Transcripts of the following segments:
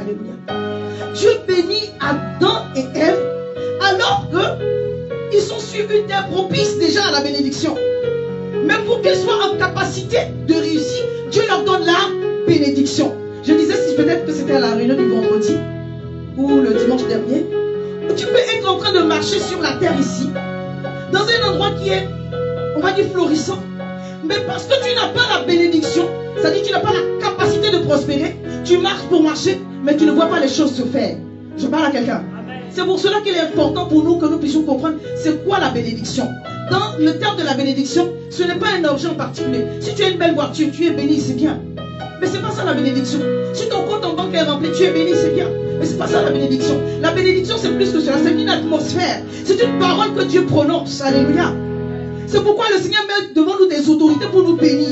Alléluia. Dieu bénit Adam et Ève alors qu'ils sont sur une terre propice déjà à la bénédiction. Mais pour qu'ils soient en capacité de réussir, Dieu leur donne la bénédiction. Je disais, si peut-être que c'était à la réunion du vendredi ou le dimanche dernier, tu peux être en train de marcher sur la terre ici, dans un endroit qui est, on va dire, florissant. Mais parce que tu n'as pas la bénédiction, c'est-à-dire que tu n'as pas la capacité de prospérer, tu marches pour marcher, mais tu ne vois pas les choses se faire. Je parle à quelqu'un. C'est pour cela qu'il est important pour nous que nous puissions comprendre c'est quoi la bénédiction. Dans le terme de la bénédiction, ce n'est pas un objet en particulier. Si tu as une belle voiture, tu es béni, c'est bien. Mais ce n'est pas ça la bénédiction. Si ton compte en banque est rempli, tu es béni, c'est bien. Mais ce n'est pas ça la bénédiction. La bénédiction, c'est plus que cela. C'est une atmosphère. C'est une parole que Dieu prononce. Alléluia. C'est pourquoi le Seigneur met devant nous des autorités pour nous bénir.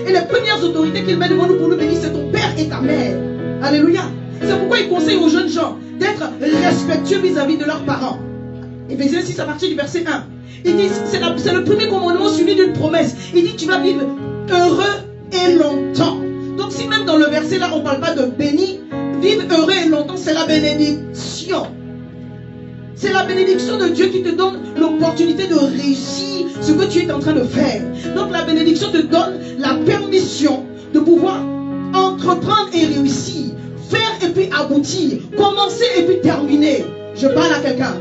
Et les premières autorités qu'il met devant nous pour nous bénir, c'est ton père et ta mère. Alléluia. C'est pourquoi il conseille aux jeunes gens d'être respectueux vis-à-vis de leurs parents. Éphésiens 6 à partir du verset 1. Il dit, c'est le premier commandement suivi d'une promesse. Il dit, tu vas vivre heureux et longtemps. Donc si même dans le verset là, on ne parle pas de béni, vivre heureux et longtemps, c'est la bénédiction. C'est la bénédiction de Dieu qui te donne l'opportunité de réussir ce que tu es en train de faire. Donc la bénédiction te donne la permission de pouvoir entreprendre et réussir. Faire et puis aboutir. Commencer et puis terminer. Je parle à quelqu'un.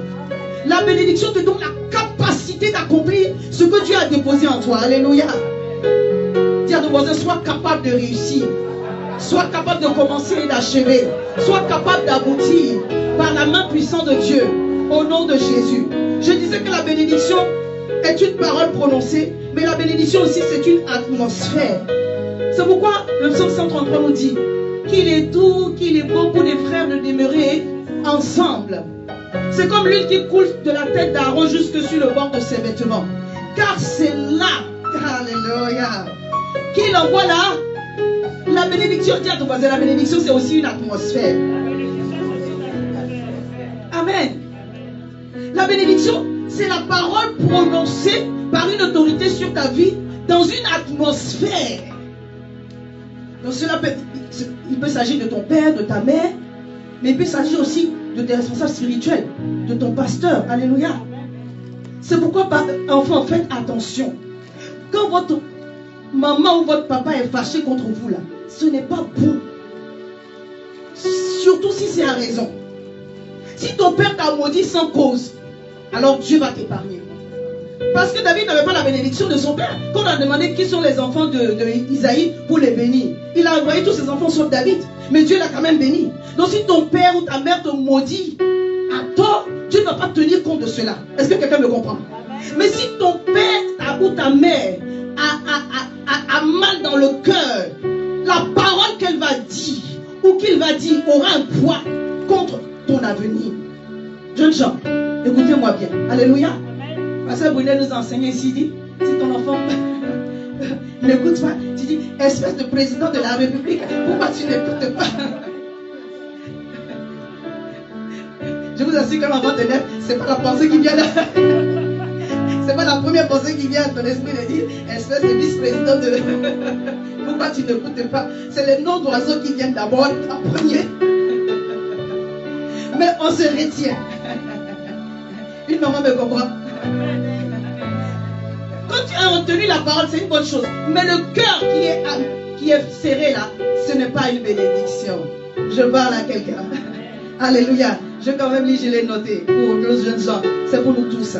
La bénédiction te donne la capacité d'accomplir ce que Dieu a déposé en toi. Alléluia. Dis à ton voisin, sois capable de réussir. Sois capable de commencer et d'achever. Sois capable d'aboutir par la main puissante de Dieu. Au nom de Jésus. Je disais que la bénédiction est une parole prononcée, mais la bénédiction aussi c'est une atmosphère. C'est pourquoi le psaume 133 nous dit qu'il est doux, qu'il est bon pour les frères de demeurer ensemble. C'est comme l'huile qui coule de la tête d'Aaron jusque sur le bord de ses vêtements. Car c'est là, alléluia, qu'il envoie là la bénédiction. Dis à ton voisin, la bénédiction c'est aussi une atmosphère. Amen. La bénédiction, c'est la parole prononcée par une autorité sur ta vie dans une atmosphère. Donc il peut s'agir de ton père, de ta mère, mais il peut s'agir aussi de tes responsables spirituels, de ton pasteur. Alléluia. C'est pourquoi, enfants, faites attention. Quand votre maman ou votre papa est fâché contre vous, là, ce n'est pas bon. Surtout si c'est à raison. Si ton père t'a maudit sans cause, alors Dieu va t'épargner. Parce que David n'avait pas la bénédiction de son père. Quand on a demandé qui sont les enfants d'Isaïe pour les bénir, il a envoyé tous ses enfants sauf David. Mais Dieu l'a quand même béni. Donc si ton père ou ta mère te maudit à tort, Dieu ne va pas tenir compte de cela. Est-ce que quelqu'un me comprend? Mais si ton père ou ta mère a mal dans le cœur, la parole qu'elle va dire ou qu'il va dire aura un poids contre ton avenir. Jeunes gens, écoutez-moi bien. Alléluia. Pasteur Brunet nous enseigne ici, il dit, si ton enfant n'écoute pas, tu dis, espèce de président de la République, pourquoi tu n'écoutes pas? Je vous assure que l'enfant de neuf, c'est pas la pensée qui vient là. C'est pas la première pensée qui vient à ton esprit de dire, espèce de vice-président de... Pourquoi tu n'écoutes pas? C'est les noms d'oiseaux qui viennent d'abord en premier. Mais on se retient. Une maman me comprend. Quand tu as retenu la parole, c'est une bonne chose. Mais le cœur qui est serré là, ce n'est pas une bénédiction. Je parle à quelqu'un. Alléluia. Je quand même je l'ai noté pour nos jeunes gens. C'est pour nous tous.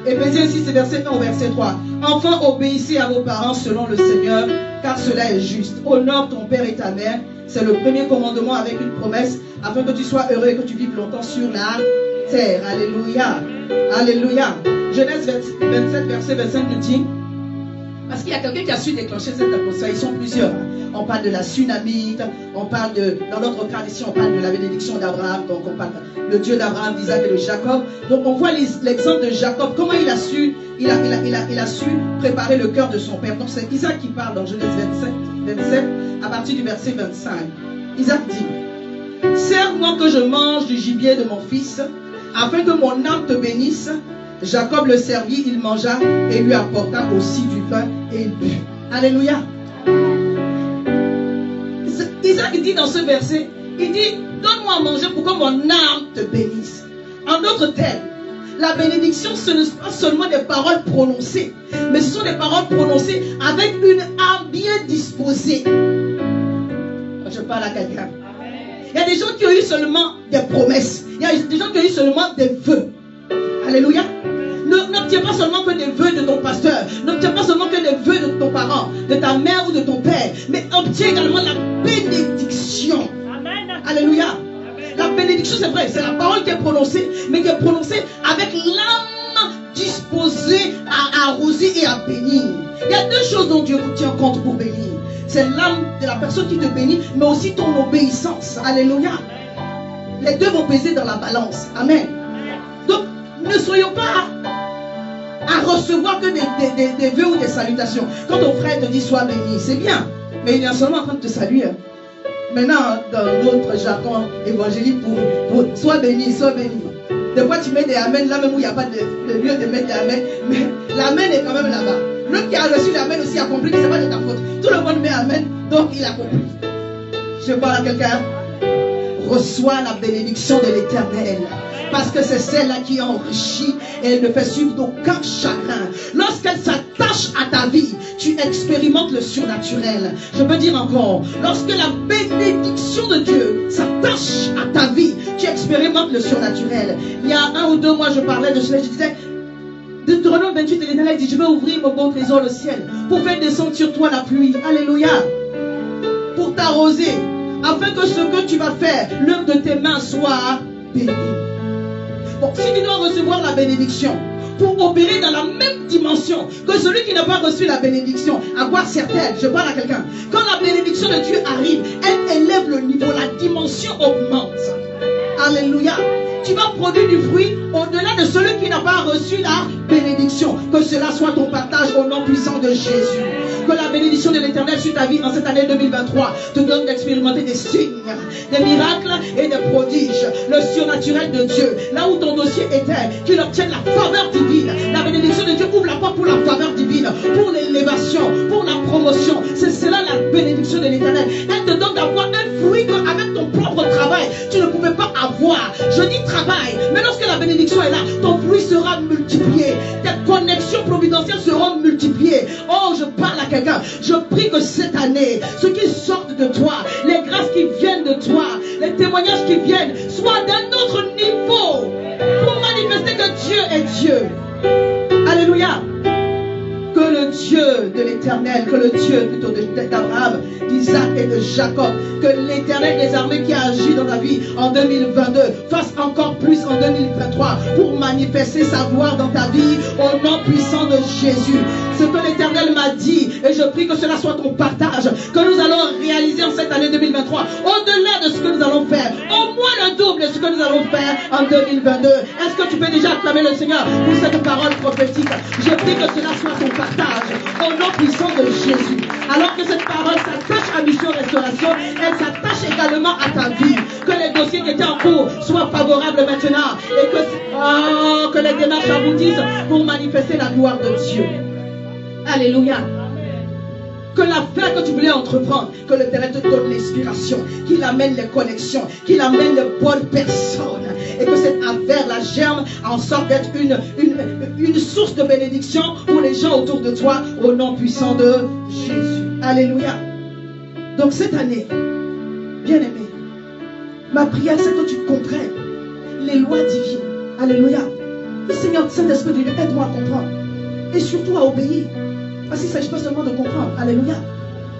Éphésiens 6, verset 1 au verset 3. Enfin, obéissez à vos parents selon le Seigneur, car cela est juste. Honore ton père et ta mère. C'est le premier commandement avec une promesse, afin que tu sois heureux et que tu vives longtemps sur la terre. Alléluia. Alléluia. Genèse 27, verset 25 nous dit, parce qu'il y a quelqu'un qui a su déclencher cette atmosphère, ils sont plusieurs. On parle de la tsunamite, on parle dans notre cas ici, on parle de la bénédiction d'Abraham, donc on parle le Dieu d'Abraham, d'Isaac et de Jacob. Donc on voit l'exemple de Jacob, comment il a su préparer le cœur de son père. Donc c'est Isaac qui parle dans Genèse 27, à partir du verset 25. Isaac dit, serre-moi que je mange du gibier de mon fils, afin que mon âme te bénisse. Jacob le servit, il mangea et lui apporta aussi du pain et il but. Alléluia. Isaac dit dans ce verset, Il dit, donne-moi à manger pour que mon âme te bénisse. En d'autres termes, la bénédiction, ce ne sont pas seulement des paroles prononcées, mais ce sont des paroles prononcées avec une âme bien disposée. Je parle à quelqu'un. Il y a des gens qui ont eu seulement des promesses. Il y a des gens qui ont eu seulement des vœux. Alléluia. N'obtiens pas seulement que des vœux de ton pasteur. N'obtiens pas seulement que des vœux de ton parent, de ta mère ou de ton père. Mais obtiens également la bénédiction. Amen. Alléluia. Amen. La bénédiction, c'est vrai, c'est la parole qui est prononcée, mais qui est prononcée avec l'âme disposée à arroser et à bénir. Il y a deux choses dont Dieu tient compte pour bénir. C'est l'âme de la personne qui te bénit, mais aussi ton obéissance. Alléluia. Les deux vont peser dans la balance. Amen. Donc, ne soyons pas à recevoir que des vœux ou des salutations. Quand ton frère te dit sois béni, c'est bien, mais il est seulement en train de te saluer. Maintenant, dans notre jargon évangélique, pour sois béni, sois béni. Des fois, tu mets des amen là même où il n'y a pas de lieu de mettre des amen, mais l'amen est quand même là-bas. L'autre qui a reçu l'amen aussi a compris que ce n'est pas de ta faute. Tout le monde met amen, donc il a compris. Je parle à quelqu'un. Reçois la bénédiction de l'Éternel. Parce que c'est celle-là qui enrichit et elle ne fait suivre d'aucun chagrin. Lorsqu'elle s'attache à ta vie, tu expérimentes le surnaturel. Je peux dire encore, lorsque la bénédiction de Dieu s'attache à ta vie, tu expérimentes le surnaturel. Il y a 1 ou 2 mois, je parlais de cela, je disais, Deutéronome 28, l'Éternel dit, je vais ouvrir mon bon trésor, le ciel, pour faire descendre sur toi la pluie. Alléluia. Pour t'arroser, afin que ce que tu vas faire, l'œuvre de tes mains soit béni. Bon, si tu dois recevoir la bénédiction pour opérer dans la même dimension que celui qui n'a pas reçu la bénédiction, à quoi sert-elle? Je parle à quelqu'un. Quand la bénédiction de Dieu arrive, elle élève le niveau, la dimension augmente. Alléluia. Tu vas produire du fruit au-delà de celui qui n'a pas reçu la bénédiction. Que cela soit ton partage au nom puissant de Jésus. Que la bénédiction de l'Éternel sur ta vie en cette année 2023 te donne d'expérimenter des signes, des miracles et des prodiges. Le surnaturel de Dieu. Là où ton dossier était, qu'il obtienne la faveur divine. La bénédiction de Dieu ouvre la porte pour la faveur divine, pour l'élévation, pour la promotion. C'est cela la bénédiction de l'Éternel. Elle te donne d'avoir un fruit qu'avec ton propre travail, tu ne pouvais pas avoir. Je dis travail, mais lorsque la bénédiction est là, ton fruit sera multiplié. Tes connexions providentielles seront multipliées. Oh, je parle à quelqu'un. Je prie que cette année, ce qui sortent de toi, les grâces qui viennent de toi, les témoignages qui viennent, soient d'un autre niveau pour manifester que Dieu est Dieu. Alléluia. Que le Dieu de l'Éternel, que le Dieu plutôt d'Abraham, d'Isaac et de Jacob, que l'Éternel des armées qui a agi dans ta vie en 2022 fasse encore plus en 2023 pour manifester sa gloire dans ta vie au nom puissant de Jésus. Ce que l'Éternel m'a dit, et je prie que cela soit ton partage, que nous allons réaliser en cette année 2023, au-delà de ce que nous allons faire, au moins le double de ce que nous allons faire en 2022. Est-ce que tu peux déjà acclamer le Seigneur pour cette parole prophétique? Je prie que cela soit ton partage au nom puissant de Jésus. Alors que cette parole s'attache à Mission Restauration, elle s'attache également à ta vie. Que les dossiers qui étaient en cours soient favorables maintenant et que les démarches aboutissent pour manifester la gloire de Dieu. Alléluia. Que l'affaire que tu voulais entreprendre, que l'Éternel te donne l'inspiration, qu'il amène les connexions, qu'il amène les bonnes personnes, et que cette affaire la germe en sorte d'être une source de bénédiction pour les gens autour de toi, au nom puissant de Jésus. Alléluia. Donc cette année, bien-aimé, ma prière c'est que tu comprennes les lois divines. Alléluia. Le Seigneur Saint-Esprit de Dieu, aide-moi à comprendre et surtout à obéir. Parce qu'il ne s'agit pas seulement de comprendre. Alléluia.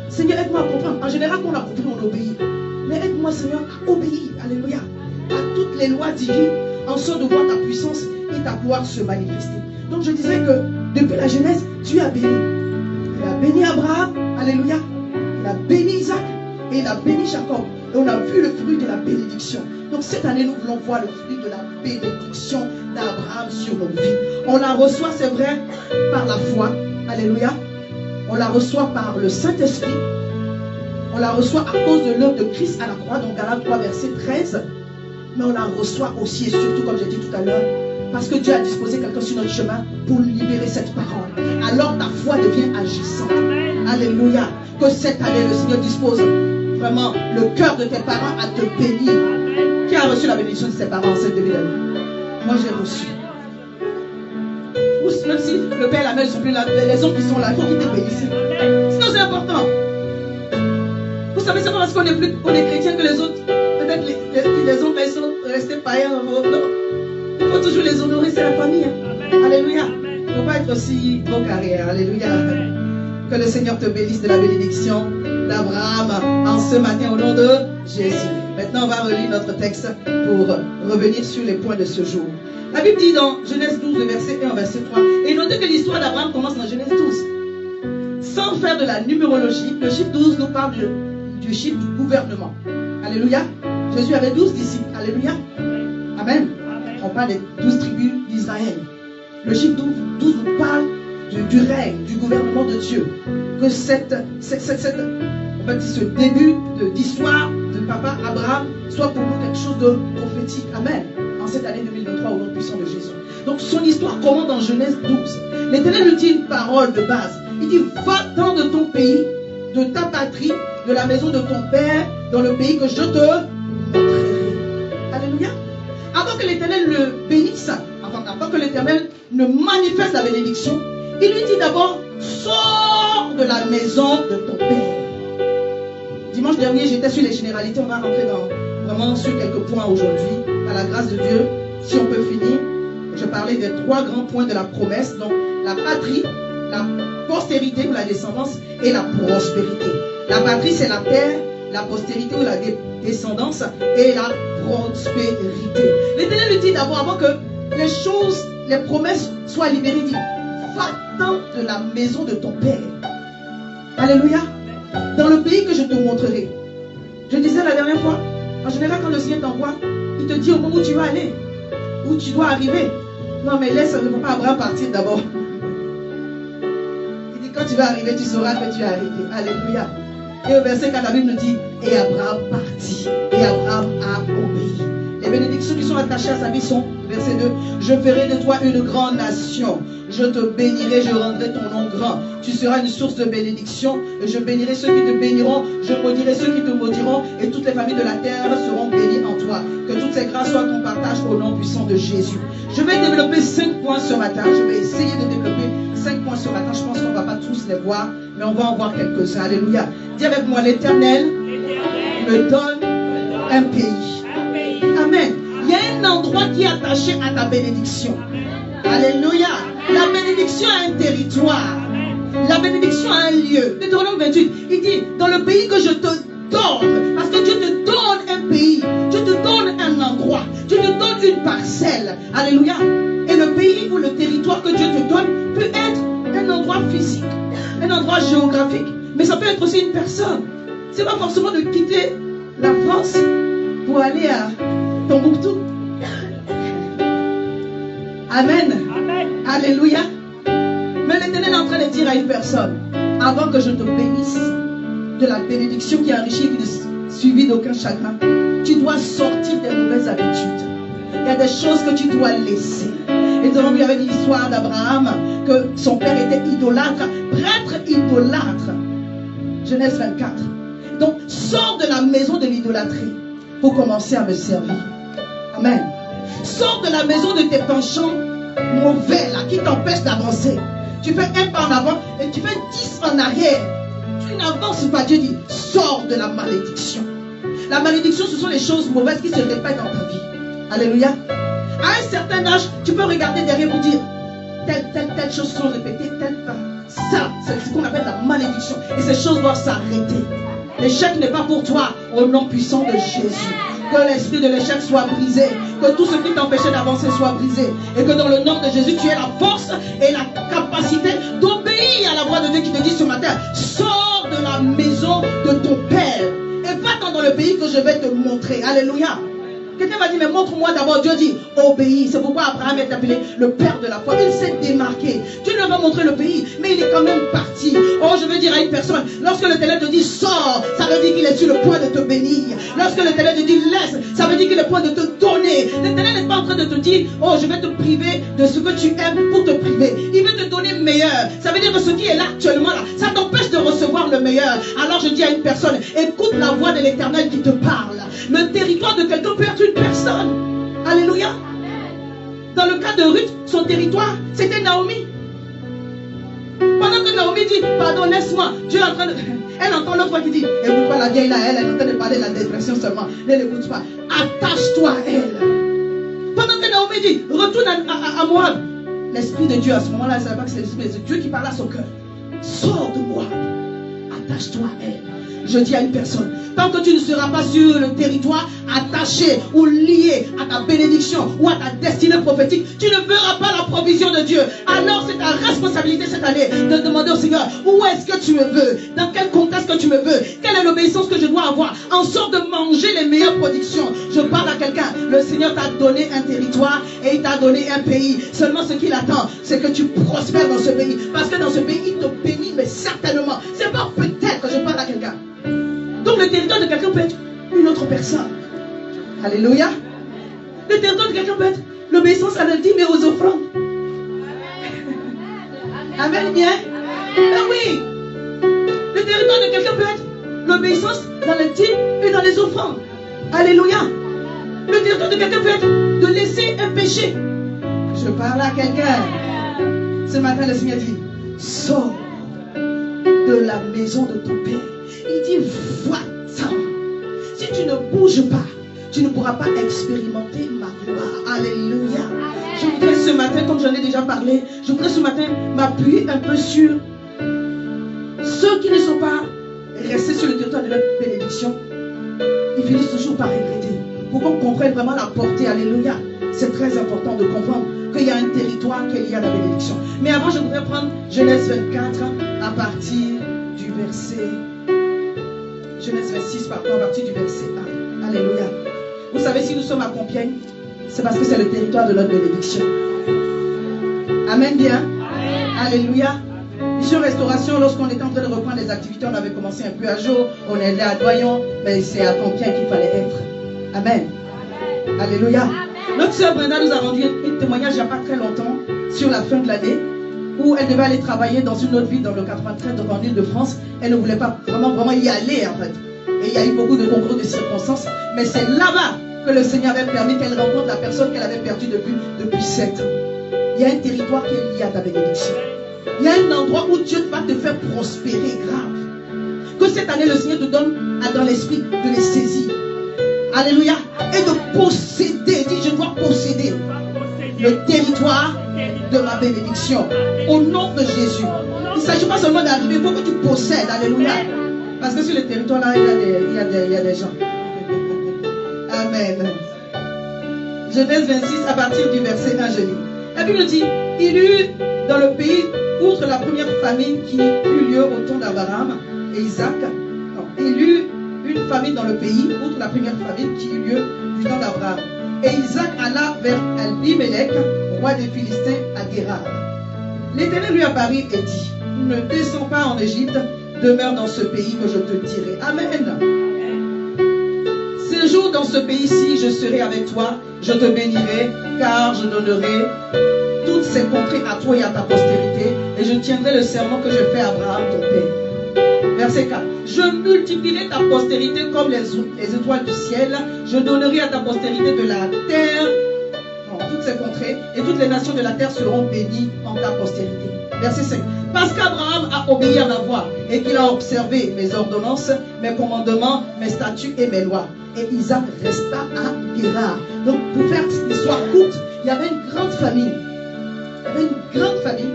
Seigneur, aide-moi à comprendre. En général, quand on a compris, on obéit. Mais aide-moi, Seigneur, à obéir. Alléluia. À toutes les lois divines, en sorte de voir ta puissance et ta gloire se manifester. Donc je disais que depuis la Genèse, Dieu a béni. Il a béni Abraham. Alléluia. Il a béni Isaac. Et il a béni Jacob. Et on a vu le fruit de la bénédiction. Donc cette année, nous voulons voir le fruit de la bénédiction d'Abraham sur nos vies. On la reçoit, c'est vrai, par la foi. Alléluia. On la reçoit par le Saint-Esprit. On la reçoit à cause de l'œuvre de Christ à la croix, donc Galates 3, verset 13. Mais on la reçoit aussi et surtout, comme j'ai dit tout à l'heure, parce que Dieu a disposé quelqu'un sur notre chemin pour libérer cette parole. Alors ta foi devient agissante. Alléluia. Que cette année, le Seigneur dispose vraiment le cœur de tes parents à te bénir. Qui a reçu la bénédiction de ses parents en cette début d'année? Moi, j'ai reçu. Ou même si le père et la mère ne sont plus là, les hommes qui sont là, il faut qu'ils te bénissent. Sinon, c'est important. Vous savez, c'est pas parce qu'on est chrétien que les autres, peut-être les autres, ils sont restés païens. Non. Il faut toujours les honorer, c'est la famille. Hein. Alléluia. Il ne faut pas être aussi beau carrière. Alléluia. Que le Seigneur te bénisse de la bénédiction d'Abraham en ce matin au nom de Jésus. Maintenant, on va relire notre texte pour revenir sur les points de ce jour. La Bible dit dans Genèse 12, verset 1 verset 3, et notez que l'histoire d'Abraham commence dans Genèse 12. Sans faire de la numérologie, le chiffre 12 nous parle du chiffre du gouvernement. Alléluia. Jésus avait 12 disciples. Alléluia. Amen. On parle des 12 tribus d'Israël. Le chiffre 12 nous parle du règne, du gouvernement de Dieu. Que ce début d'histoire de papa Abraham soit pour nous quelque chose de prophétique. Amen. En cette année 2023, au nom puissant de Jésus. Donc son histoire commence dans Genèse 12. L'Éternel lui dit une parole de base. Il dit, va-t'en de ton pays, de ta patrie, de la maison de ton père, dans le pays que je te montrerai. Alléluia. Avant que l'Éternel le bénisse, avant que l'Éternel ne manifeste la bénédiction, il lui dit d'abord, sors de la maison de ton père. Dimanche dernier, j'étais sur les généralités. On va rentrer vraiment sur quelques points aujourd'hui. Par la grâce de Dieu, si on peut finir, je parlais des 3 grands points de la promesse. Donc, la patrie, la postérité ou la descendance et la prospérité. La patrie, c'est la terre, la postérité ou la descendance et la prospérité. L'Éternel lui dit d'abord, avant que les promesses soient libérées, il dit, va-t'en de la maison de ton père. Alléluia. Dans le pays que je te montrerai. Je disais la dernière fois, en général, quand le Seigneur t'envoie, il te dit au moment où tu vas aller, où tu dois arriver. Non, mais laisse ne faut pas Abraham partir d'abord. Il dit, quand tu vas arriver, tu sauras que tu es arrivé. Alléluia. Et au verset 4, la Bible nous dit, et Abraham partit. Et Abraham a obéi. Les bénédictions qui sont attachées à sa vie sont, verset 2, je ferai de toi une grande nation. Je te bénirai, je rendrai ton nom grand. Tu seras une source de bénédiction. Et je bénirai ceux qui te béniront. Je maudirai ceux qui te maudiront. Et toutes les familles de la terre seront bénies en toi. Que toutes ces grâces soient ton partage au nom puissant de Jésus. Je vais développer 5 points ce matin. Je vais essayer de développer 5 points ce matin. Je pense qu'on ne va pas tous les voir, mais on va en voir quelques-uns. Alléluia. Dis avec moi, l'Éternel me donne un pays. Amen. Il y a un endroit qui est attaché à ta bénédiction. Alléluia. La bénédiction a un territoire. La bénédiction a un lieu. Deutéronome 28, il dit, dans le pays que je te donne, parce que Dieu te donne un pays, Dieu te donne un endroit, Dieu te donne une parcelle. Alléluia. Et le pays ou le territoire que Dieu te donne peut être un endroit physique, un endroit géographique, mais ça peut être aussi une personne. C'est pas forcément de quitter la France pour aller à Tombouctou. Amen. Alléluia. Mais l'Éternel est en train de dire à une personne, avant que je te bénisse de la bénédiction qui est enrichie, qui ne suivit d'aucun chagrin, tu dois sortir des mauvaises habitudes. Il y a des choses que tu dois laisser. Et nous avons vu avec l'histoire d'Abraham que son père était idolâtre, prêtre idolâtre. Genèse 24. Donc, sors de la maison de l'idolâtrie pour commencer à me servir. Amen. Sors de la maison de tes penchants mauvais là, qui t'empêchent d'avancer. Tu fais un pas en avant et tu fais 10 en arrière. Tu n'avances pas. Dieu dit, sors de la malédiction. La malédiction, ce sont les choses mauvaises qui se répètent dans ta vie. Alléluia. À un certain âge, tu peux regarder derrière pour dire, telle chose sont répétées, telle pas. Ça, c'est ce qu'on appelle la malédiction. Et ces choses doivent s'arrêter. L'échec n'est pas pour toi, au nom puissant de Jésus. Que l'esprit de l'échec soit brisé. Que tout ce qui t'empêchait d'avancer soit brisé. Et que dans le nom de Jésus, tu aies la force et la capacité d'obéir à la voix de Dieu qui te dit ce matin, sors de la maison de ton père et va dans le pays que je vais te montrer. Alléluia. Quelqu'un m'a dit, mais montre-moi d'abord. Dieu dit, obéis. C'est pourquoi Abraham est appelé le père de la foi. Il s'est démarqué. Dieu lui a montré le pays, mais il est quand même parti. Oh, je veux dire à une personne, lorsque l'Éternel te dit, sors, ça veut dire qu'il est sur le point de te bénir. Lorsque l'Éternel te dit, laisse, ça veut dire qu'il est sur le point de te donner. L'Éternel n'est pas en train de te dire, oh, je vais te priver de ce que tu aimes pour te priver. Il veut te donner meilleur. Ça veut dire que ce qui est là actuellement, là, ça t'empêche de recevoir le le meilleur. Alors je dis à une personne, écoute la voix de l'Éternel qui te parle. Le territoire de quelqu'un peut être une personne. Alléluia. Dans le cas de Ruth, son territoire, c'était Naomi. Pendant que Naomi dit, pardon, laisse-moi, Dieu est en train de... Elle entend l'autre voix qui dit, écoute pas la vieille là, elle est en train de parler de la dépression seulement. Ne l'écoute pas. Attache-toi à elle. Pendant que Naomi dit, retourne à Moab. L'Esprit de Dieu à ce moment-là, elle ne savait pas que c'est l'Esprit de Dieu qui parle à son cœur. Sors de Moab. Attache-toi à elle. Je dis à une personne, tant que tu ne seras pas sur le territoire attaché ou lié à ta bénédiction ou à ta destinée prophétique, tu ne verras pas la provision de Dieu. Alors c'est ta responsabilité cette année de demander au Seigneur, où est-ce que tu me veux? Dans quel contexte que tu me veux? Quelle est l'obéissance que je dois avoir? En sorte de manger les meilleures productions. Je parle à quelqu'un, le Seigneur t'a donné un territoire et il t'a donné un pays. Seulement ce qu'il attend, c'est que tu prospères dans ce pays. Parce que dans ce pays, il te bénit, mais certainement. C'est pas peut-être que je parle à quelqu'un. Donc le territoire de quelqu'un peut être une autre personne. Alléluia. Le territoire de quelqu'un peut être l'obéissance à l'intime et aux offrandes. Amen, bien. Ah oui. Le territoire de quelqu'un peut être l'obéissance dans l'intime et dans les offrandes. Alléluia. Le territoire de quelqu'un peut être de laisser un péché. Je parle à quelqu'un. Ce matin, le Seigneur dit, sors de la maison de ton père. Il dit, va-t'en. Si tu ne bouges pas, tu ne pourras pas expérimenter ma gloire. Alléluia. Je voudrais ce matin, comme j'en ai déjà parlé, je voudrais ce matin m'appuyer un peu sur ceux qui ne sont pas restés sur le territoire de leur bénédiction. Ils finissent toujours par regretter. Pour qu'on comprenne vraiment la portée. Alléluia. C'est très important de comprendre qu'il y a un territoire, qu'il y a la bénédiction. Mais avant, je voudrais prendre Genèse 24 à partir du verset... Genèse 26, pardon, à partir du verset 1. Alléluia. Vous savez, si nous sommes à Compiègne, c'est parce que c'est le territoire de notre bénédiction. Amen bien. Amen. Alléluia. Mission Restauration, lorsqu'on était en train de reprendre les activités, on avait commencé un peu à jour, on est allé à Doyon, mais c'est à Compiègne qu'il fallait être. Amen. Amen. Alléluia. Amen. Notre sœur Brenda nous a rendu un témoignage il n'y a pas très longtemps, sur la fin de l'année, où elle devait aller travailler dans une autre ville, dans le 93, donc en Île-de-France. Elle ne voulait pas vraiment y aller, en fait. Et il y a eu beaucoup de concours de circonstances. Mais c'est là-bas que le Seigneur avait permis qu'elle rencontre la personne qu'elle avait perdue depuis 7 ans. Il y a un territoire qui est lié à ta bénédiction. Il y a un endroit où Dieu va te faire prospérer grave. Que cette année, le Seigneur te donne dans l'esprit de les saisir. Alléluia. Et de posséder. Dis, je dois posséder le territoire de ma bénédiction. Au nom de Jésus. Il ne s'agit pas seulement d'arriver, il faut que tu possèdes. Alléluia. Parce que sur le territoire là, il y a des gens. Amen. Genèse 26 à partir du verset 1, je lis. La Bible dit, il eut dans le pays, outre la première famine qui eut lieu au temps d'Abraham et Isaac, il eut une famine dans le pays, outre la première famine qui eut lieu du temps d'Abraham. Et Isaac alla vers Abimelech, roi des Philistins, à Guérar. L'Éternel lui apparut et dit, ne descends pas en Égypte, demeure dans ce pays que je te dirai. Amen. Séjour dans ce pays-ci, je serai avec toi, je te bénirai, car je donnerai toutes ces contrées à toi et à ta postérité, et je tiendrai le serment que je fais à Abraham, ton père. Verset 4. Je multiplierai ta postérité comme les étoiles du ciel, je donnerai à ta postérité de la terre, toutes ces contrées, et toutes les nations de la terre seront bénies en ta postérité. Verset 5. Parce qu'Abraham a obéi à ma voix et qu'il a observé mes ordonnances, mes commandements, mes statuts et mes lois. Et Isaac resta à Guérar. Donc, pour faire l'histoire courte, il y avait une grande famille. Il y avait une grande famille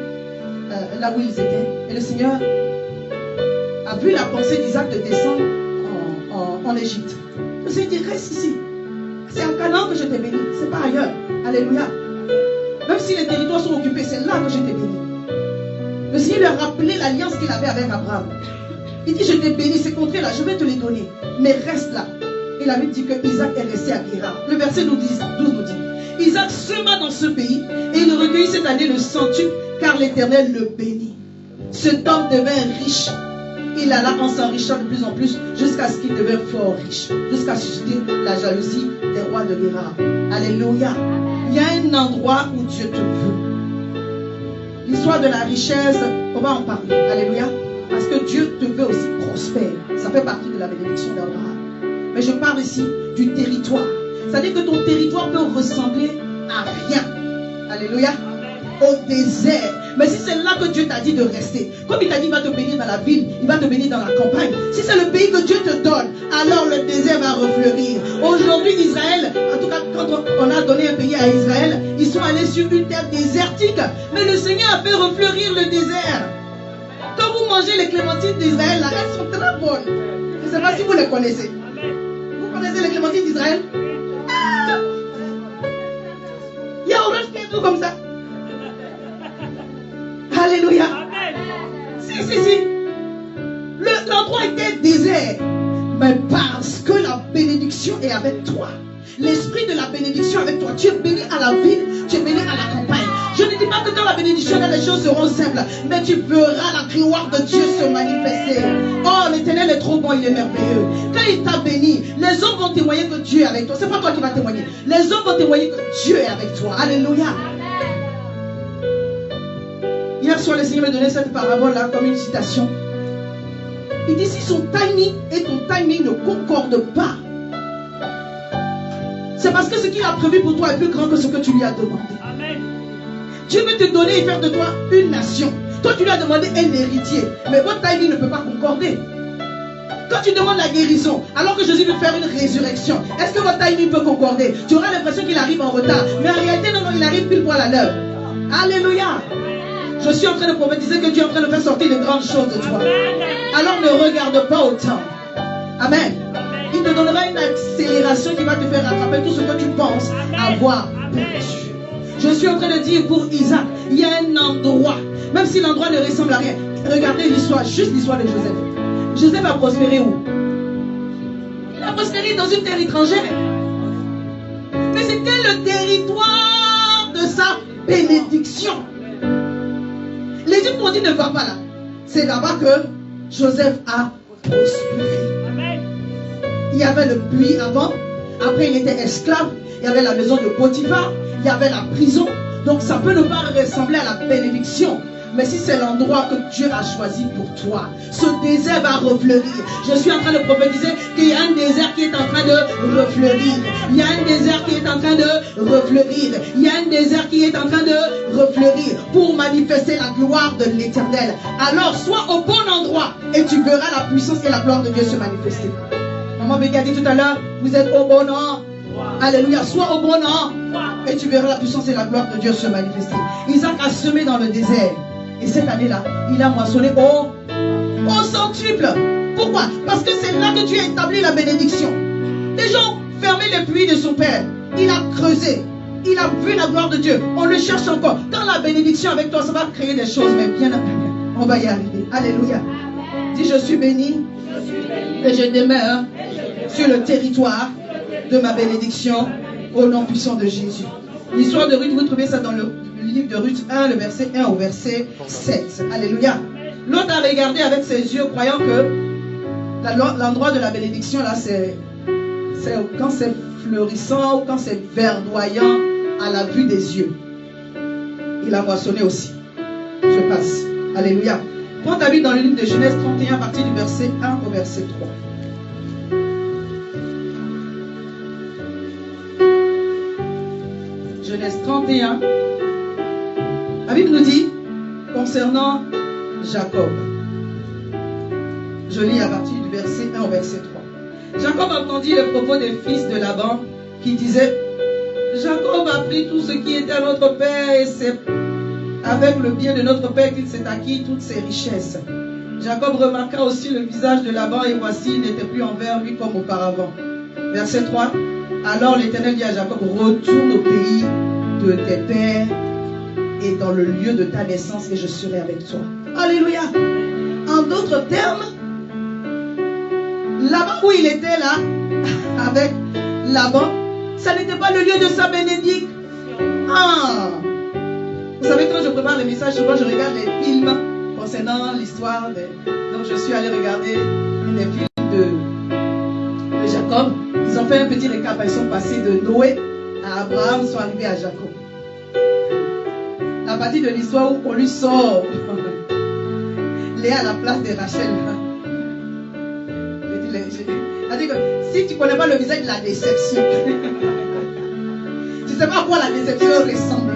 là où ils étaient. Et le Seigneur a vu la pensée d'Isaac de descendre en Égypte. Le Seigneur dit, reste ici. C'est à Canaan que je t'ai béni. C'est pas ailleurs. Alléluia. Même si les territoires sont occupés, c'est là que je t'ai béni. Le Seigneur lui a rappelé l'alliance qu'il avait avec Abraham. Il dit, je t'ai béni, ces contrées-là, je vais te les donner. Mais reste là. Il avait dit que Isaac est resté à Guérar. Le verset 12 nous dit, Isaac sema dans ce pays et il recueillit cette année le centuple car l'Éternel le bénit. Cet homme devint riche. Il alla en s'enrichissant de plus en plus jusqu'à ce qu'il devint fort riche. Jusqu'à susciter la jalousie des rois de Guérar. Alléluia. Il y a un endroit où Dieu te veut. L'histoire de la richesse, on va en parler. Alléluia. Parce que Dieu te veut aussi prospère. Ça fait partie de la bénédiction d'Abraham. Mais je parle ici du territoire. C'est-à-dire que ton territoire peut ressembler à rien. Alléluia. Au désert. Mais si c'est là que Dieu t'a dit de rester, comme il t'a dit il va te bénir dans la ville, il va te bénir dans la campagne. Si c'est le pays que Dieu te donne, alors le désert va refleurir. Aujourd'hui, Israël, en tout cas quand on a donné un pays à Israël, ils sont allés sur une terre désertique. Mais le Seigneur a fait refleurir le désert. Quand vous mangez les clémentines d'Israël, là, elles sont très bonnes. Je ne sais pas si vous les connaissez. Vous connaissez les clémentines d'Israël? Ah! Il y a orange qui est tout comme ça. Alléluia. Si. L'endroit était désert. Mais parce que la bénédiction est avec toi. L'esprit de la bénédiction avec toi. Tu es béni à la ville, tu es béni à la campagne. Je ne dis pas que dans la bénédiction, les choses seront simples. Mais tu verras la gloire de Dieu se manifester. Oh, l'Éternel est trop bon, il est merveilleux. Quand il t'a béni, les hommes vont témoigner que Dieu est avec toi. Ce n'est pas toi qui vas témoigner. Les hommes vont témoigner que Dieu est avec toi. Alléluia. Hier soir, le Seigneur me donnait cette parabole-là comme une citation. Il dit, si son timing et ton timing ne concordent pas, c'est parce que ce qu'il a prévu pour toi est plus grand que ce que tu lui as demandé. Amen. Dieu veut te donner et faire de toi une nation. Toi, tu lui as demandé un héritier. Mais votre timing ne peut pas concorder. Quand tu demandes la guérison, alors que Jésus veut faire une résurrection, est-ce que votre timing peut concorder? Tu auras l'impression qu'il arrive en retard. Mais en réalité, non, il arrive pile poil à l'heure. Alléluia. Je suis en train de prophétiser que Dieu est en train de faire sortir de grandes choses de toi. Alors ne regarde pas au temps. Amen. Il te donnera une accélération qui va te faire rattraper tout ce que tu penses avoir perdu. Je suis en train de dire pour Isaac, il y a un endroit, même si l'endroit ne ressemble à rien. Regardez l'histoire, juste l'histoire de Joseph. Joseph a prospéré où? Il a prospéré dans une terre étrangère. Mais c'était le territoire de sa bénédiction. Les Dieux m'ont dit ne va pas là. C'est là-bas que Joseph a prospéré. Il y avait le puits avant. Après il était esclave. Il y avait la maison de Potiphar. Il y avait la prison. Donc ça peut ne pas ressembler à la bénédiction. Mais si c'est l'endroit que Dieu a choisi pour toi, ce désert va refleurir. Je suis en train de prophétiser qu'il y a un désert qui est en train de refleurir. Il y a un désert qui est en train de refleurir. Il y a un désert qui est en train de refleurir pour manifester la gloire de l'Éternel. Alors sois au bon endroit et tu verras la puissance et la gloire de Dieu se manifester. Maman Béga dit tout à l'heure, vous êtes au bon endroit. Alléluia, sois au bon endroit et tu verras la puissance et la gloire de Dieu se manifester. Isaac a semé dans le désert. Et cette année-là, il a moissonné au centuple. Pourquoi? Parce que c'est là que Dieu a établi la bénédiction. Les gens fermaient les puits de son père. Il a creusé. Il a vu la gloire de Dieu. On le cherche encore. Quand la bénédiction avec toi, ça va créer des choses, mais bien après, on va y arriver. Alléluia. Dis, je suis béni et je demeure sur le territoire de ma bénédiction au nom puissant de Jésus. L'histoire de Ruth, vous trouvez ça dans le livre de Ruth 1, le verset 1 au verset 7. Alléluia. L'autre a regardé avec ses yeux, croyant que l'endroit de la bénédiction, là, c'est quand c'est fleurissant ou quand c'est verdoyant à la vue des yeux. Il a moissonné aussi. Je passe. Alléluia. Prends ta Bible dans le livre de Genèse 31, à partir du verset 1 au verset 3. Genèse 31. La Bible nous dit concernant Jacob. Je lis à partir du verset 1 au verset 3. Jacob entendit les propos des fils de Laban qui disaient: Jacob a pris tout ce qui était à notre père et c'est avec le bien de notre père qu'il s'est acquis toutes ses richesses. Jacob remarqua aussi le visage de Laban et voici, il n'était plus envers lui comme auparavant. Verset 3. Alors l'Éternel dit à Jacob: retourne au pays de tes pères et dans le lieu de ta naissance et je serai avec toi. Alléluia. En d'autres termes, là-bas où il était là, avec Laban, ça n'était pas le lieu de sa bénédiction. Ah! Vous savez, quand je prépare les messages, souvent je regarde les films concernant l'histoire. Donc je suis allé regarder les films de Jacob. Ils ont fait un petit récap. Ils sont passés de Noé à Abraham, ils sont arrivés à Jacob. La partie de l'histoire où on lui sort Léa à la place de Rachel. C'est-à-dire que si tu ne connais pas le visage de la déception, tu ne sais pas à quoi la déception ressemble.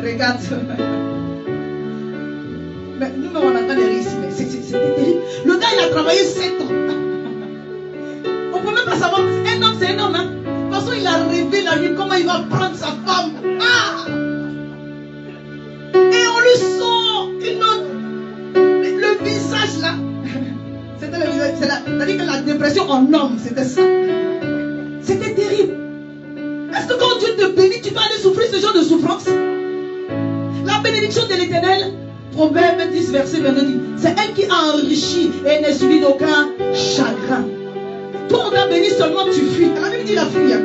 Regarde. Mais nous, on a pas de risques, mais c'était terrible. Le gars, il a travaillé 7 ans. On ne peut même pas savoir. Un homme, c'est un homme. Hein. De toute façon, il a rêvé la nuit comment il va prendre sa femme. Ah! Et on lui sort une autre. Le visage là. C'était le visage. C'est-à-dire que la dépression en homme, c'était ça. C'était terrible. Est-ce que quand Dieu te bénit, tu vas aller souffrir ce genre de souffrance? La bénédiction de l'Éternel, Proverbe 10, verset 22 dit, c'est elle qui a enrichi et n'est suivi d'aucun chagrin. Toi, on t'a béni seulement, tu fuis. La Bible dit la fuite. Hein?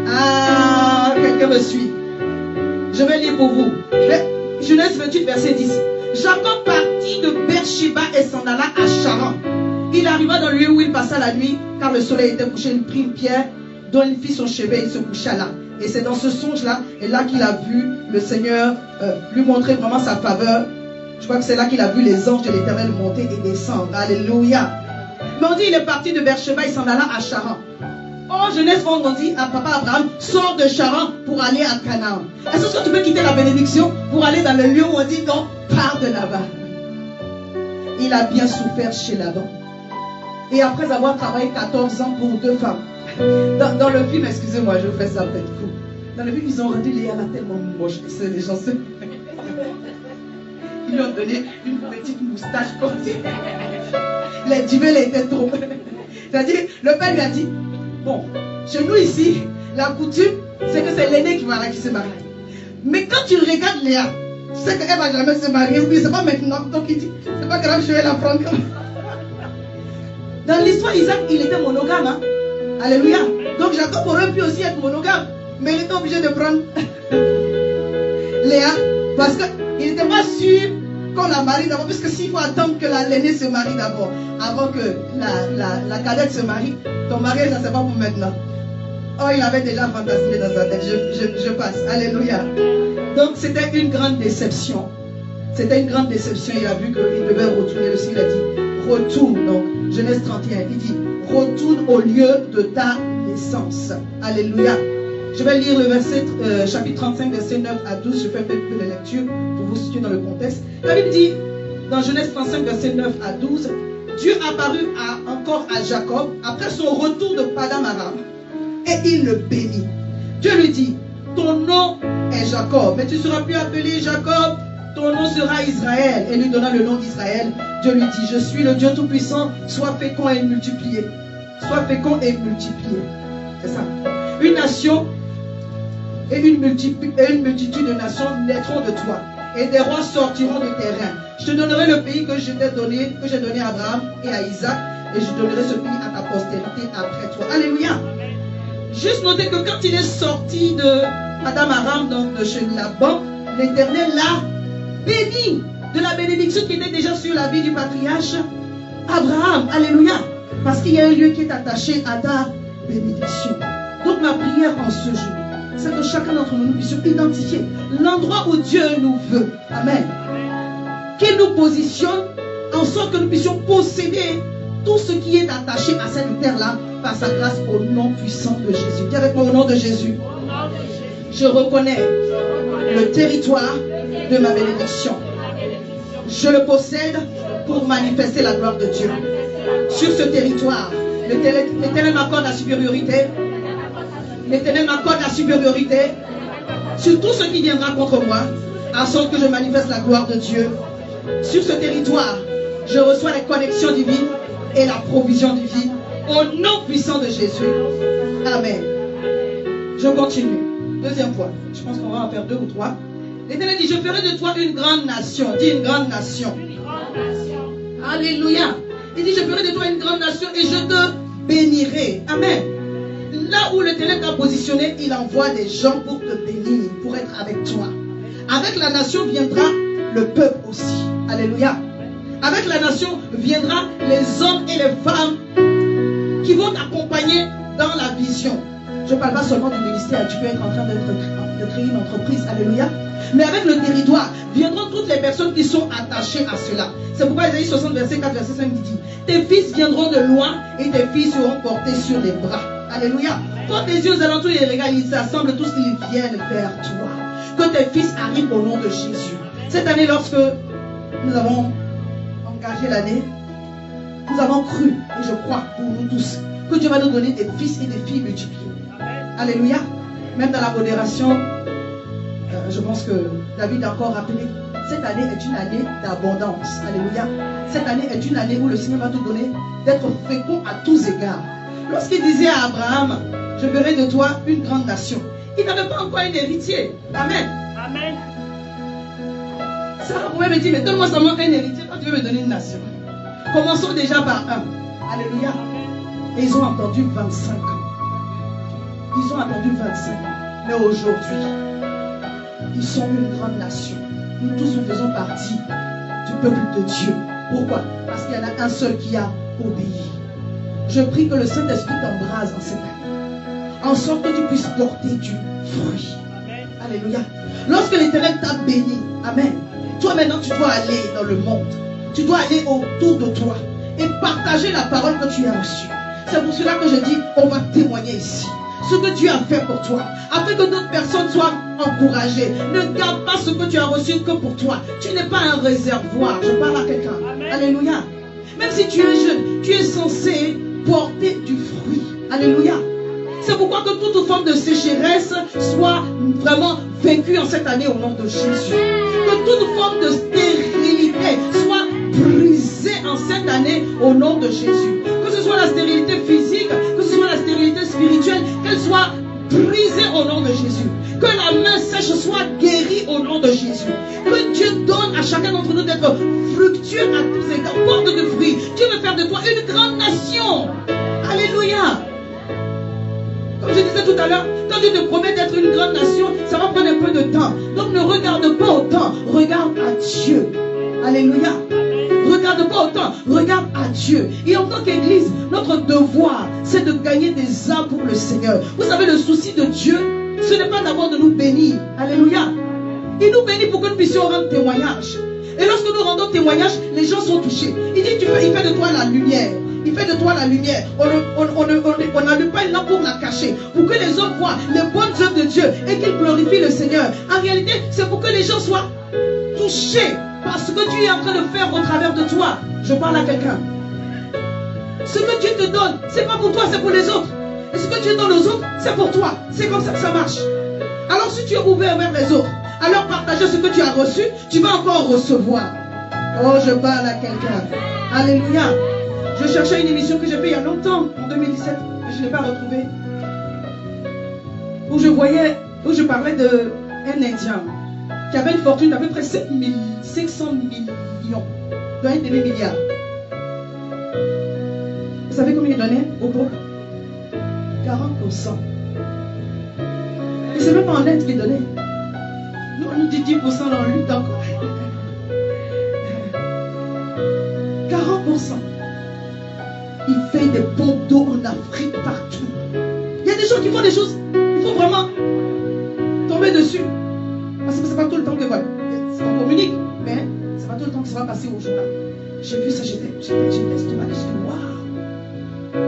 Ah, quelqu'un me suit. Je vais lire pour vous. Genèse 28, verset 10. Jacob partit de Beersheba et s'en alla à Charan. Il arriva dans le lieu où il passa la nuit, car le soleil était couché. Il prit une pierre dont il fit son chevet et il se coucha là. Et c'est dans ce songe-là, et là qu'il a vu le Seigneur lui montrer vraiment sa faveur. Je crois que c'est là qu'il a vu les anges de l'Éternel monter et descendre. Alléluia. Mais on dit il est parti de Beersheba, il s'en alla à Charan. Oh, Genèse 11, on dit à papa Abraham, sors de Charan pour aller à Canaan. Est-ce que tu peux quitter la bénédiction pour aller dans le lieu où on dit non, pars de là-bas? Il a bien souffert chez Laban. Et après avoir travaillé 14 ans pour 2 femmes. Dans le film, excusez-moi, je fais ça peut-être fou. Dans le film, ils ont rendu Léa là tellement moche. Les gens se... Ils lui ont donné une petite moustache comme ça. Les divers étaient trop. C'est-à-dire, le père lui a dit, bon, chez nous ici, la coutume, c'est que c'est l'aîné qui se marie. Mais quand tu regardes Léa, tu sais qu'elle ne va jamais se marier. Oui, c'est pas maintenant. Donc il dit, c'est pas grave, je vais la prendre. Dans l'histoire, Isaac, il était monogame. Hein? Alléluia. Donc Jacob aurait pu aussi être monogame. Mais il était obligé de prendre Léa. Parce qu'il n'était pas sûr qu'on la marie d'abord. Puisque s'il faut attendre que l'aîné se marie d'abord, avant que la cadette se marie, ton mariage, ça c'est pas pour maintenant. Oh, il avait déjà fantasmé dans sa tête. Je passe. Alléluia. Donc c'était une grande déception. C'était une grande déception. Il a vu qu'il devait retourner. Le Seigneur a dit, retourne. Donc Genèse 31, il dit, retourne au lieu de ta naissance. Alléluia. Je vais lire le verset, chapitre 35, verset 9 à 12. Je fais un peu de lecture pour vous situer dans le contexte. La Bible dit, dans Genèse 35, verset 9 à 12, Dieu apparut encore à Jacob après son retour de Padam Aram et il le bénit. Dieu lui dit, ton nom est Jacob, mais tu ne seras plus appelé Jacob, ton nom sera Israël. Et lui donna le nom d'Israël. Dieu lui dit, je suis le Dieu Tout-Puissant, sois fécond et multiplié. Sois fécond et multiplié. C'est ça. Une nation et une multitude de nations naîtront de toi. Et des rois sortiront de tes reins. Je te donnerai le pays que j'ai donné à Abraham et à Isaac. Et je donnerai ce pays à ta postérité après toi. Alléluia. Juste notez que quand il est sorti de Padam Aram, donc de chez Laban, l'Éternel l'a béni de la bénédiction qui était déjà sur la vie du patriarche Abraham. Alléluia. Parce qu'il y a un lieu qui est attaché à ta bénédiction. Donc ma prière en ce jour, c'est que chacun d'entre nous puissions identifier l'endroit où Dieu nous veut. Amen. Qu'il nous positionne en sorte que nous puissions posséder tout ce qui est attaché à cette terre-là par sa grâce au nom puissant de Jésus. Dis avec moi au nom de Jésus. Je reconnais le territoire de ma bénédiction. Je le possède pour manifester la gloire de Dieu. Sur ce territoire, l'Éternel m'accorde la supériorité. L'Éternel m'accorde la supériorité sur tout ce qui viendra contre moi, en sorte que je manifeste la gloire de Dieu. Sur ce territoire, je reçois les connexions divines et la provision divine. Au nom puissant de Jésus. Amen. Je continue. Deuxième point. Je pense qu'on va en faire 2 ou 3. L'Éternel dit, je ferai de toi une grande nation. Dis une grande nation. Une grande nation. Alléluia. Il dit, je ferai de toi une grande nation et je te bénirai. Amen. Là où l'Éternel t'a positionné, il envoie des gens pour te bénir, pour être avec toi. Avec la nation viendra le peuple aussi. Alléluia. Avec la nation viendra les hommes et les femmes qui vont t'accompagner dans la vision. Je ne parle pas seulement du ministère. Tu peux être en train de créer une entreprise. Alléluia. Mais avec le territoire, viendront toutes les personnes qui sont attachées à cela. C'est pourquoi Isaïe 60, verset 4, verset 5 dit: tes fils viendront de loin et tes filles seront portées sur les bras. Alléluia. Porte tes yeux aux alentours et regarde, ils s'assemblent tous, ils viennent vers toi. Que tes fils arrivent au nom de Jésus. Cette année, lorsque nous avons engagé l'année, nous avons cru, et je crois pour nous tous, que Dieu va nous donner des fils et des filles multipliés. Alléluia. Même dans la modération, je pense que David a encore rappelé, cette année est une année d'abondance. Alléluia. Cette année est une année où le Seigneur va te donner d'être fécond à tous égards. Lorsqu'il disait à Abraham, je ferai de toi une grande nation, il n'avait pas encore un héritier. Amen. Amen. Sarah pouvait me dire, mais donne-moi seulement un héritier quand tu veux me donner une nation. Commençons déjà par un. Alléluia. Et ils ont attendu 25 ans. Ils ont attendu 25 ans. Mais aujourd'hui, ils sont une grande nation. Nous tous, nous faisons partie du peuple de Dieu. Pourquoi? Parce qu'il y en a un seul qui a obéi. Je prie que le Saint-Esprit t'embrase en cette année, en sorte que tu puisses porter du fruit. Amen. Alléluia. Lorsque l'Éternel t'a béni, amen, toi maintenant tu dois aller dans le monde. Tu dois aller autour de toi et partager la parole que tu as reçue. C'est pour cela que je dis, on va témoigner ici ce que Dieu a fait pour toi, afin que d'autres personnes soient encouragées. Ne garde pas ce que tu as reçu que pour toi. Tu n'es pas un réservoir. Je parle à quelqu'un. Alléluia. Même si tu es jeune, tu es censé porter du fruit. Alléluia. C'est pourquoi que toute forme de sécheresse soit vraiment vaincue en cette année au nom de Jésus. Que toute forme de stérilité soit brisée en cette année au nom de Jésus. Que ce soit la stérilité physique, que ce soit la stérilité spirituelle, qu'elle soit brisée au nom de Jésus. Que la main sèche soit guérie au nom de Jésus. Que Dieu donne à chacun d'entre nous d'être fructueux à tous égards, porte de fruits. Dieu veut faire de toi une grande nation. Alléluia. Comme je disais tout à l'heure, quand Dieu te promet d'être une grande nation, ça va prendre un peu de temps. Donc ne regarde pas au temps, regarde à Dieu. Alléluia. Regarde pas au temps, regarde à Dieu. Et en tant qu'Église, notre devoir, c'est de gagner des âmes pour le Seigneur. Vous savez, le souci de Dieu, ce n'est pas d'abord de nous bénir. Alléluia. Il nous bénit pour que nous puissions rendre témoignage. Et lorsque nous rendons témoignage, les gens sont touchés. Il dit, il fait de toi la lumière. Il fait de toi la lumière. On n'allume pas une lampe pour la cacher. Pour que les hommes voient les bonnes œuvres de Dieu et qu'ils glorifient le Seigneur. En réalité, c'est pour que les gens soient touchés par ce que Dieu est en train de faire au travers de toi. Je parle à quelqu'un. Ce que Dieu te donne, c'est pas pour toi, c'est pour les autres. Et ce que Dieu donne aux autres, c'est pour toi. C'est comme ça que ça marche. Alors si tu es ouvert vers les autres, alors partager ce que tu as reçu, tu vas encore recevoir. Oh, je parle à quelqu'un. Alléluia. Je cherchais une émission que j'ai faite il y a longtemps, en 2017, mais je ne l'ai pas retrouvée. Où je parlais d'un Indien qui avait une fortune d'à peu près 500 millions, d'un demi-milliard. Vous savez combien il donnait au groupe? 40%. Et c'est même pas en Inde qu'il donnait. Nous, on nous dit 10%, là, on lutte encore. 40%. Il fait des pompes d'eau en Afrique partout. Il y a des gens qui font des choses, il faut vraiment tomber dessus. Parce que c'est pas tout le temps que voilà. On communique, mais c'est pas tout le temps que ça va passer au journal. J'ai vu ça, j'étais l'estomac, je dis waouh.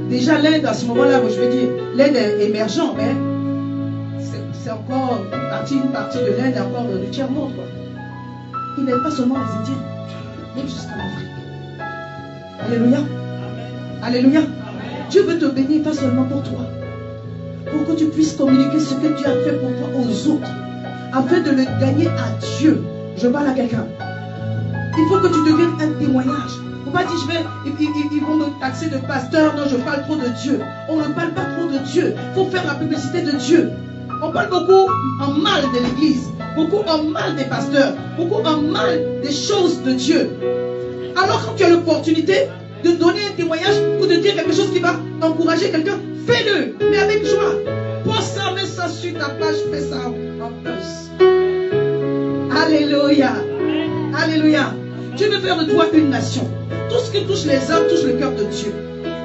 Déjà l'Inde à ce moment-là, je veux dire, l'Inde est émergente, mais c'est encore une partie de l'Inde et encore du tiers-monde. Il n'aide pas seulement les Indiens, même jusqu'en Afrique. Alléluia. Alléluia. Dieu veut te bénir, pas seulement pour toi. Pour que tu puisses communiquer ce que Dieu a fait pour toi aux autres. Afin de le gagner à Dieu. Je parle à quelqu'un. Il faut que tu deviennes un témoignage. On va dire, ils vont me taxer de pasteur. Non, je parle trop de Dieu. On ne parle pas trop de Dieu. Il faut faire la publicité de Dieu. On parle beaucoup en mal de l'église. Beaucoup en mal des pasteurs. Beaucoup en mal des choses de Dieu. Alors quand tu as l'opportunité de donner un témoignage ou de dire quelque chose qui va encourager quelqu'un, fais-le, mais avec joie. Poste ça, mets ça sur ta page, fais ça en plus. Alléluia. Alléluia. Dieu veut faire de toi une nation. Tout ce qui touche les âmes touche le cœur de Dieu.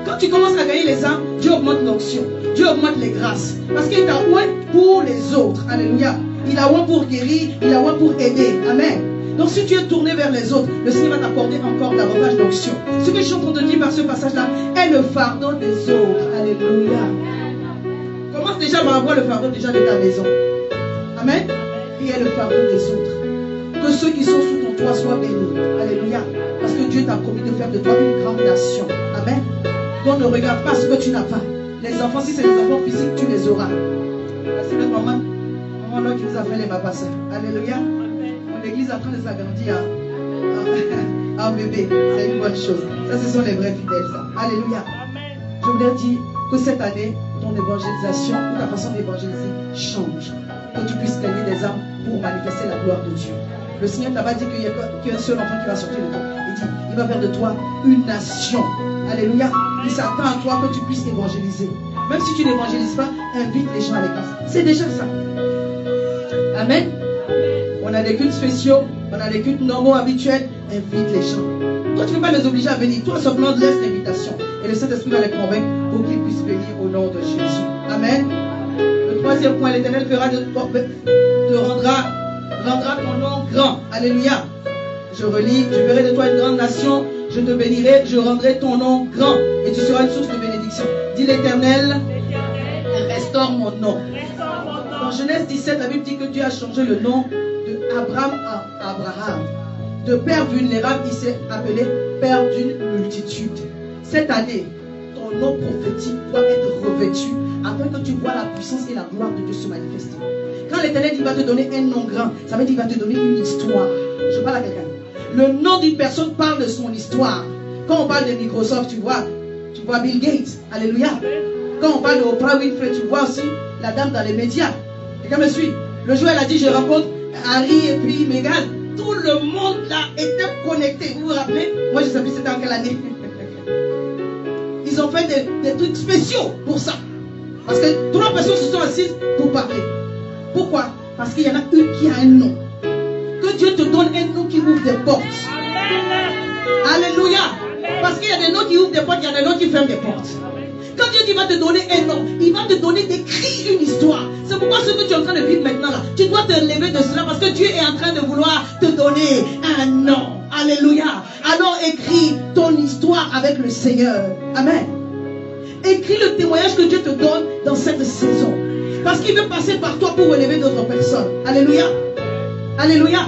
Quand Quand tu commences à gagner les âmes, Dieu augmente l'onction. Dieu augmente les grâces. Parce qu'il t'a oint pour les autres. Alléluia. Il a oint pour guérir, il a oint pour aider. Amen. Donc si tu es tourné vers les autres, le Seigneur va t'accorder encore davantage d'onction. Ce que je suis en train de dire par ce passage-là est le fardeau des autres. Alléluia. Commence déjà par avoir le fardeau déjà de ta maison. Amen. Il y a le fardeau des autres. Que ceux qui sont sous ton toit soient bénis. Alléluia. Parce que Dieu t'a promis de faire de toi une grande nation. Amen. Donc ne regarde pas ce que tu n'as pas. Les enfants, si c'est des enfants physiques, tu les auras. C'est notre maman. Maman là qui nous a fait les mapassins. Alléluia. Mon église est en train de s'agrandir en bébé. C'est une bonne chose. Ça, ce sont les vrais fidèles. Ça. Alléluia. Je voudrais dire que cette année, ton évangélisation, ta façon d'évangéliser change. Que tu puisses gagner des âmes pour manifester la gloire de Dieu. Le Seigneur t'a pas dit qu'il y a un seul enfant qui va sortir de toi. Il dit, il va faire de toi une nation. Alléluia. Il s'attend à toi que tu puisses évangéliser. Même si tu n'évangélises pas, invite les gens à l'église. C'est déjà ça. Amen. On a des cultes spéciaux, on a des cultes normaux, habituels. Invite les gens. Toi, tu ne peux pas les obliger à venir. Toi, seulement laisse l'invitation. Et le Saint-Esprit va les convaincre pour qu'ils puissent venir au nom de Jésus. Amen. Le troisième point, l'Éternel fera te rendra ton nom grand. Alléluia. Je relis, je ferai de toi une grande nation, je te bénirai, je rendrai ton nom grand et tu seras une source de bénédiction. Dis l'Éternel, restaure mon nom. Dans Genèse 17, la Bible dit que Dieu a changé le nom de Abraham à Abraham. De père vulnérable, il s'est appelé père d'une multitude. Cette année, ton nom prophétique doit être revêtu afin que tu vois la puissance et la gloire de Dieu se manifester. Quand l'Éternel va te donner un nom grand, ça veut dire qu'il va te donner une histoire. Je parle à quelqu'un. Le nom d'une personne parle de son histoire. Quand on parle de Microsoft, tu vois Bill Gates. Alléluia. Quand on parle de Oprah Winfrey, tu vois aussi la dame dans les médias. Quelqu'un me suit. Le jour, elle a dit, je rencontre Harry et puis Meghan. Tout le monde là était connecté. Vous vous rappelez? Moi, je ne sais plus c'était en quelle année. Ils ont fait des trucs spéciaux pour ça. Parce que 3 personnes se sont assises pour parler. Pourquoi? Parce qu'il y en a une qui a un nom. Que Dieu te donne un nom qui ouvre des portes. Alléluia. Parce qu'il y a des noms qui ouvrent des portes, il y a des noms qui ferment des portes. Quand Dieu va te donner un nom, il va te donner d'écrire une histoire. C'est pourquoi ce que tu es en train de vivre maintenant là, tu dois te lever de cela parce que Dieu est en train de vouloir te donner un nom. Alléluia. Alors écris ton histoire avec le Seigneur. Amen. Écris le témoignage que Dieu te donne dans cette saison. Parce qu'il veut passer par toi pour relever d'autres personnes. Alléluia. Alléluia.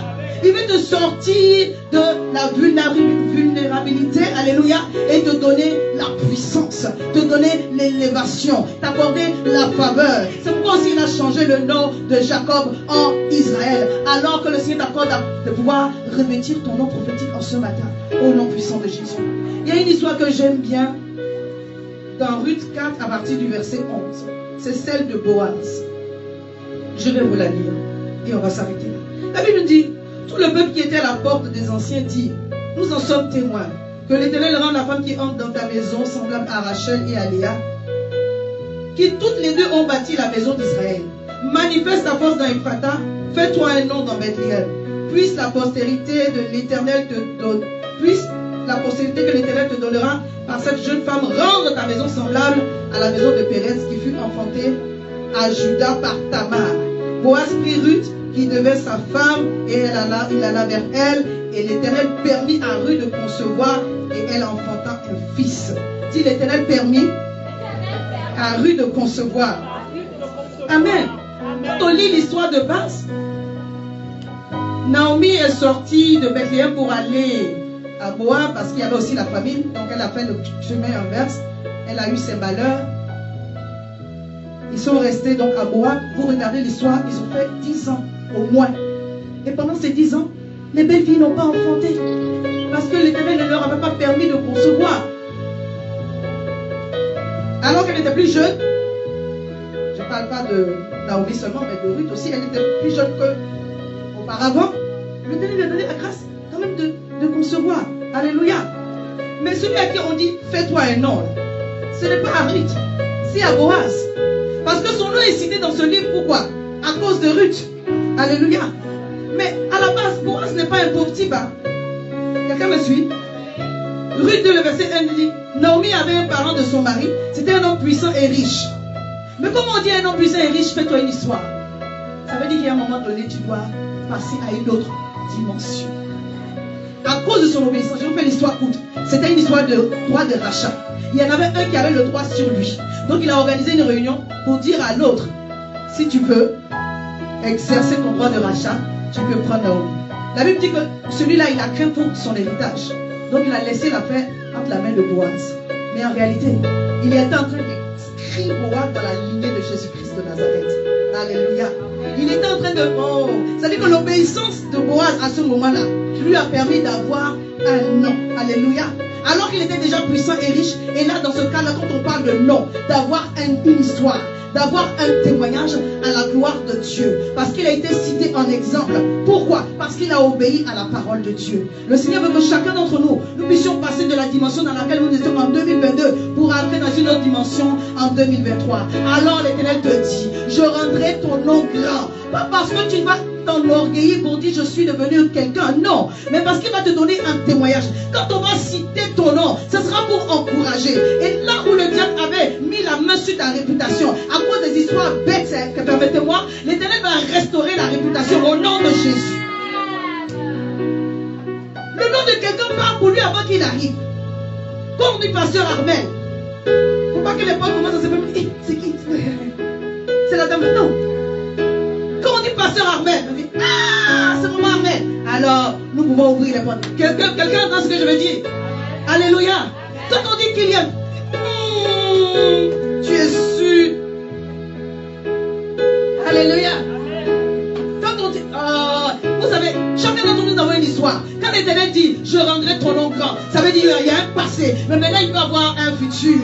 Il veut te sortir de la vulnérabilité, alléluia, et te donner la puissance, te donner l'élévation, t'accorder la faveur. C'est pourquoi aussi il a changé le nom de Jacob en Israël, alors que le Seigneur t'accorde de pouvoir revêtir ton nom prophétique en ce matin, au nom puissant de Jésus. Il y a une histoire que j'aime bien dans Ruth 4 à partir du verset 11. C'est celle de Boaz. Je vais vous la lire et on va s'arrêter là. La Bible nous dit, tout le peuple qui était à la porte des anciens dit, nous en sommes témoins, que l'Éternel rende la femme qui entre dans ta maison semblable à Rachel et à Léa, qui toutes les deux ont bâti la maison d'Israël. Manifeste ta force dans Ephrata, fais-toi un nom dans Bethléem. Puisse la postérité de l'Éternel te donne, puisse la postérité que l'Éternel te donnera par cette jeune femme rendre ta maison semblable à la maison de Pérez qui fut enfantée à Juda par Tamar. Boaz prit Ruth qui devait sa femme et il alla vers elle et l'Éternel permit à Ruth de concevoir et elle enfanta un fils. Dit l'Éternel permit à Ruth de concevoir. Amen. Quand on lit l'histoire de base, Naomi est sortie de Bethléem pour aller à Moab parce qu'il y avait aussi la famine. Donc elle a fait le chemin inverse. Elle a eu ses malheurs. Ils sont restés donc à Moab. Vous regardez l'histoire, ils ont fait 10 ans au moins. Et pendant ces 10 ans, les belles filles n'ont pas enfanté. Parce que l'Éternel ne leur avait pas permis de concevoir. Alors qu'elle était plus jeune, je ne parle pas de Naomi seulement, mais de Ruth aussi, elle était plus jeune qu'auparavant. L'Éternel lui a donné la grâce quand même de concevoir. Alléluia. Mais celui à qui on dit, fais-toi un nom, ce n'est pas à Ruth, c'est à Boaz. Parce que son nom est cité dans ce livre, pourquoi? À cause de Ruth. Alléluia. Mais à la base, Boaz n'est pas un pauvre type. Quelqu'un me suit? Ruth 2, le verset 1 dit, Naomi avait un parent de son mari, c'était un homme puissant et riche. Mais comment on dit un homme puissant et riche, fais-toi une histoire. Ça veut dire qu'à un moment donné, tu dois passer à une autre dimension. À cause de son obéissance, je vous fais l'histoire courte. C'était une histoire de droit de rachat. Il y en avait un qui avait le droit sur lui. Donc il a organisé une réunion pour dire à l'autre, si tu veux exercer ton droit de rachat, tu peux prendre Naomi. La Bible dit que celui-là, il a craint pour son héritage. Donc il a laissé l'affaire entre la main de Boaz. Mais en réalité, il était en train d'inscrire Boaz dans la lignée de Jésus-Christ de Nazareth. Alléluia. Il était en train de... Oh, c'est-à-dire que l'obéissance de Boaz à ce moment-là lui a permis d'avoir un nom. Alléluia. Alors qu'il était déjà puissant et riche. Et là, dans ce cas-là, quand on parle de nom, d'avoir une histoire, d'avoir un témoignage à la gloire de Dieu. Parce qu'il a été cité en exemple. Pourquoi? Parce qu'il a obéi à la parole de Dieu. Le Seigneur veut que chacun d'entre nous, nous puissions passer de la dimension dans laquelle nous étions en 2022 pour entrer dans une autre dimension en 2023. Alors l'Éternel te dit, je rendrai ton nom grand. Pas parce que tu vas t'enorgueillir pour dire je suis devenu quelqu'un, non, mais parce qu'il va te donner un témoignage. Quand on va citer ton nom, ce sera pour encourager. Et là où le diable avait mis la main sur ta réputation, à cause des histoires bêtes, permettez-moi, l'Éternel va restaurer la réputation au nom de Jésus. Le nom de quelqu'un parle pour lui avant qu'il arrive. Comme dit pasteur Armel. Faut pas que les gens commencent à se dire, c'est qui? C'est la dame. Non. Quand on dit pasteur Armel, on dit, ah, c'est maman Armel. Alors, nous pouvons ouvrir les portes. Quelqu'un entend ce que je veux dire? Alléluia. Quand on dit Kylian, tu es sûr. Alléluia. Quand on dit, vous savez, chacun d'entre nous avons une histoire. Quand l'Éternel dit, je rendrai ton nom grand, ça veut dire qu'il y a un passé, mais maintenant il va avoir un futur.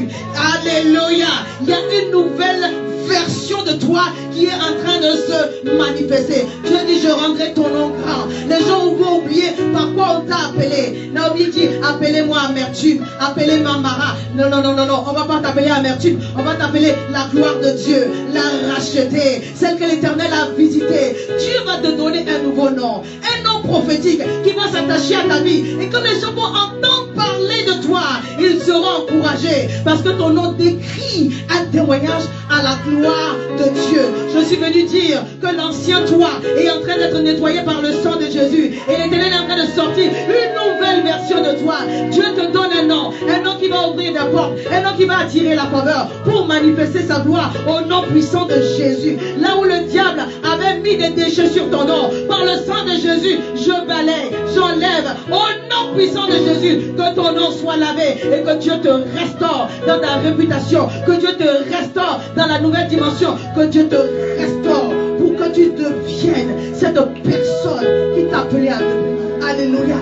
Alléluia. Il y a une nouvelle version de toi qui est en train de se manifester. Dieu dit, je rendrai ton nom grand. Les gens vont oublier par quoi on t'a appelé. Naomi dit, appelez-moi amertume, appelez-moi Mara. Non, non, non, non, non, on va pas t'appeler amertume, on va t'appeler la gloire de Dieu, la rachetée, celle que l'Éternel a visitée. Dieu va te donner un nouveau nom, un nom prophétique qui va s'attacher à ta vie. Et quand les gens vont entendre parler de toi, ils seront encouragés parce que ton nom décrit un témoignage à la gloire de Dieu. Je suis venu dire que l'ancien toi est en train d'être nettoyé par le sang de Jésus. Et l'Éternel est en train de sortir une nouvelle version de toi. Dieu te donne un nom qui va ouvrir des portes, un nom qui va attirer la faveur pour manifester sa gloire au nom puissant de Jésus. Là où le diable avait mis des déchets sur ton nom, par le sang de Jésus, je balaye, j'enlève au nom puissant de Jésus, que ton nom soit lavé et que Dieu te restaure dans ta réputation, que Dieu te restaure dans la nouvelle dimension, que Dieu te restaure pour que tu deviennes cette personne qui t'a appelé à devenir. Alléluia.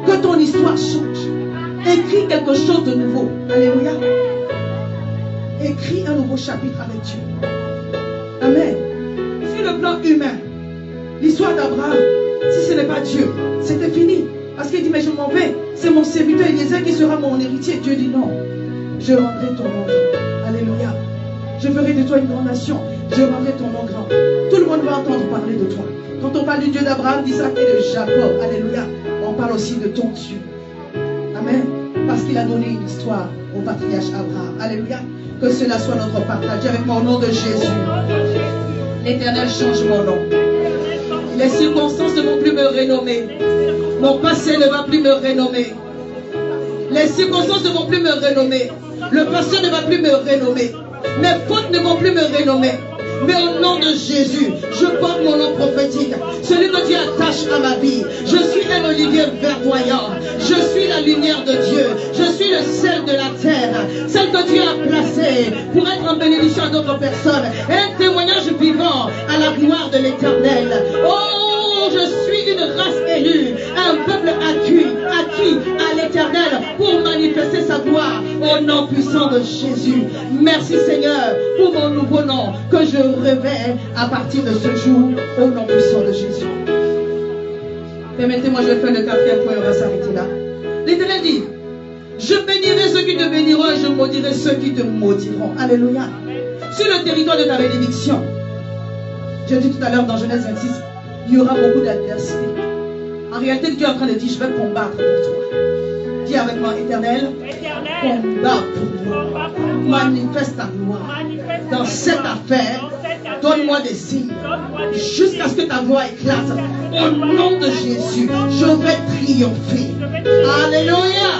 Que ton histoire change. Écris quelque chose de nouveau. Alléluia. Écris un nouveau chapitre avec Dieu. Amen. Sur le plan humain, l'histoire d'Abraham, si ce n'est pas Dieu, c'était fini. Parce qu'il dit, mais je m'en vais. C'est mon serviteur Eliezer qui sera mon héritier. Dieu dit non. Je rendrai ton nom grand. Alléluia. Je ferai de toi une grande nation. Je rendrai ton nom grand. Tout le monde va entendre parler de toi. Quand on parle du Dieu d'Abraham, d'Isaac et de Jacob, alléluia, on parle aussi de ton Dieu. Amen. Parce qu'il a donné une histoire au patriarche Abraham. Alléluia. Que cela soit notre partage avec mon nom de Jésus. L'Éternel change mon nom. Les circonstances ne vont plus me renommer. Mon passé ne va plus me renommer. Les circonstances ne vont plus me renommer. Le passé ne va plus me renommer. Mes fautes ne vont plus me renommer. Mais au nom de Jésus, je porte mon nom prophétique. Celui que Dieu attache à ma vie. Je suis un olivier verdoyant. Je suis la lumière de Dieu. Je suis le sel de la terre. Celle que Dieu a placée pour être en bénédiction à d'autres personnes. Un témoignage vivant à la gloire de l'Éternel. Oh, je suis une race élue. Un peuple acquis à l'Éternel pour manifester sa gloire au nom puissant de Jésus. Merci Seigneur pour mon nouveau nom que je révèle à partir de ce jour au nom puissant de Jésus. Permettez-moi, je vais faire le quatrième point, on va s'arrêter là. L'Éternel dit, je bénirai ceux qui te béniront et je maudirai ceux qui te maudiront. Alléluia. Sur le territoire de ta bénédiction, j'ai dit tout à l'heure dans Genèse 26, il y aura beaucoup d'adversité. En réalité, Dieu est en train de dire, je vais combattre pour toi. Dis avec moi, Éternel, combat pour moi. Manifeste ta gloire dans cette affaire. Donne-moi des signes jusqu'à ce que ta voix éclate. Au nom de Jésus, je vais triompher. Alléluia.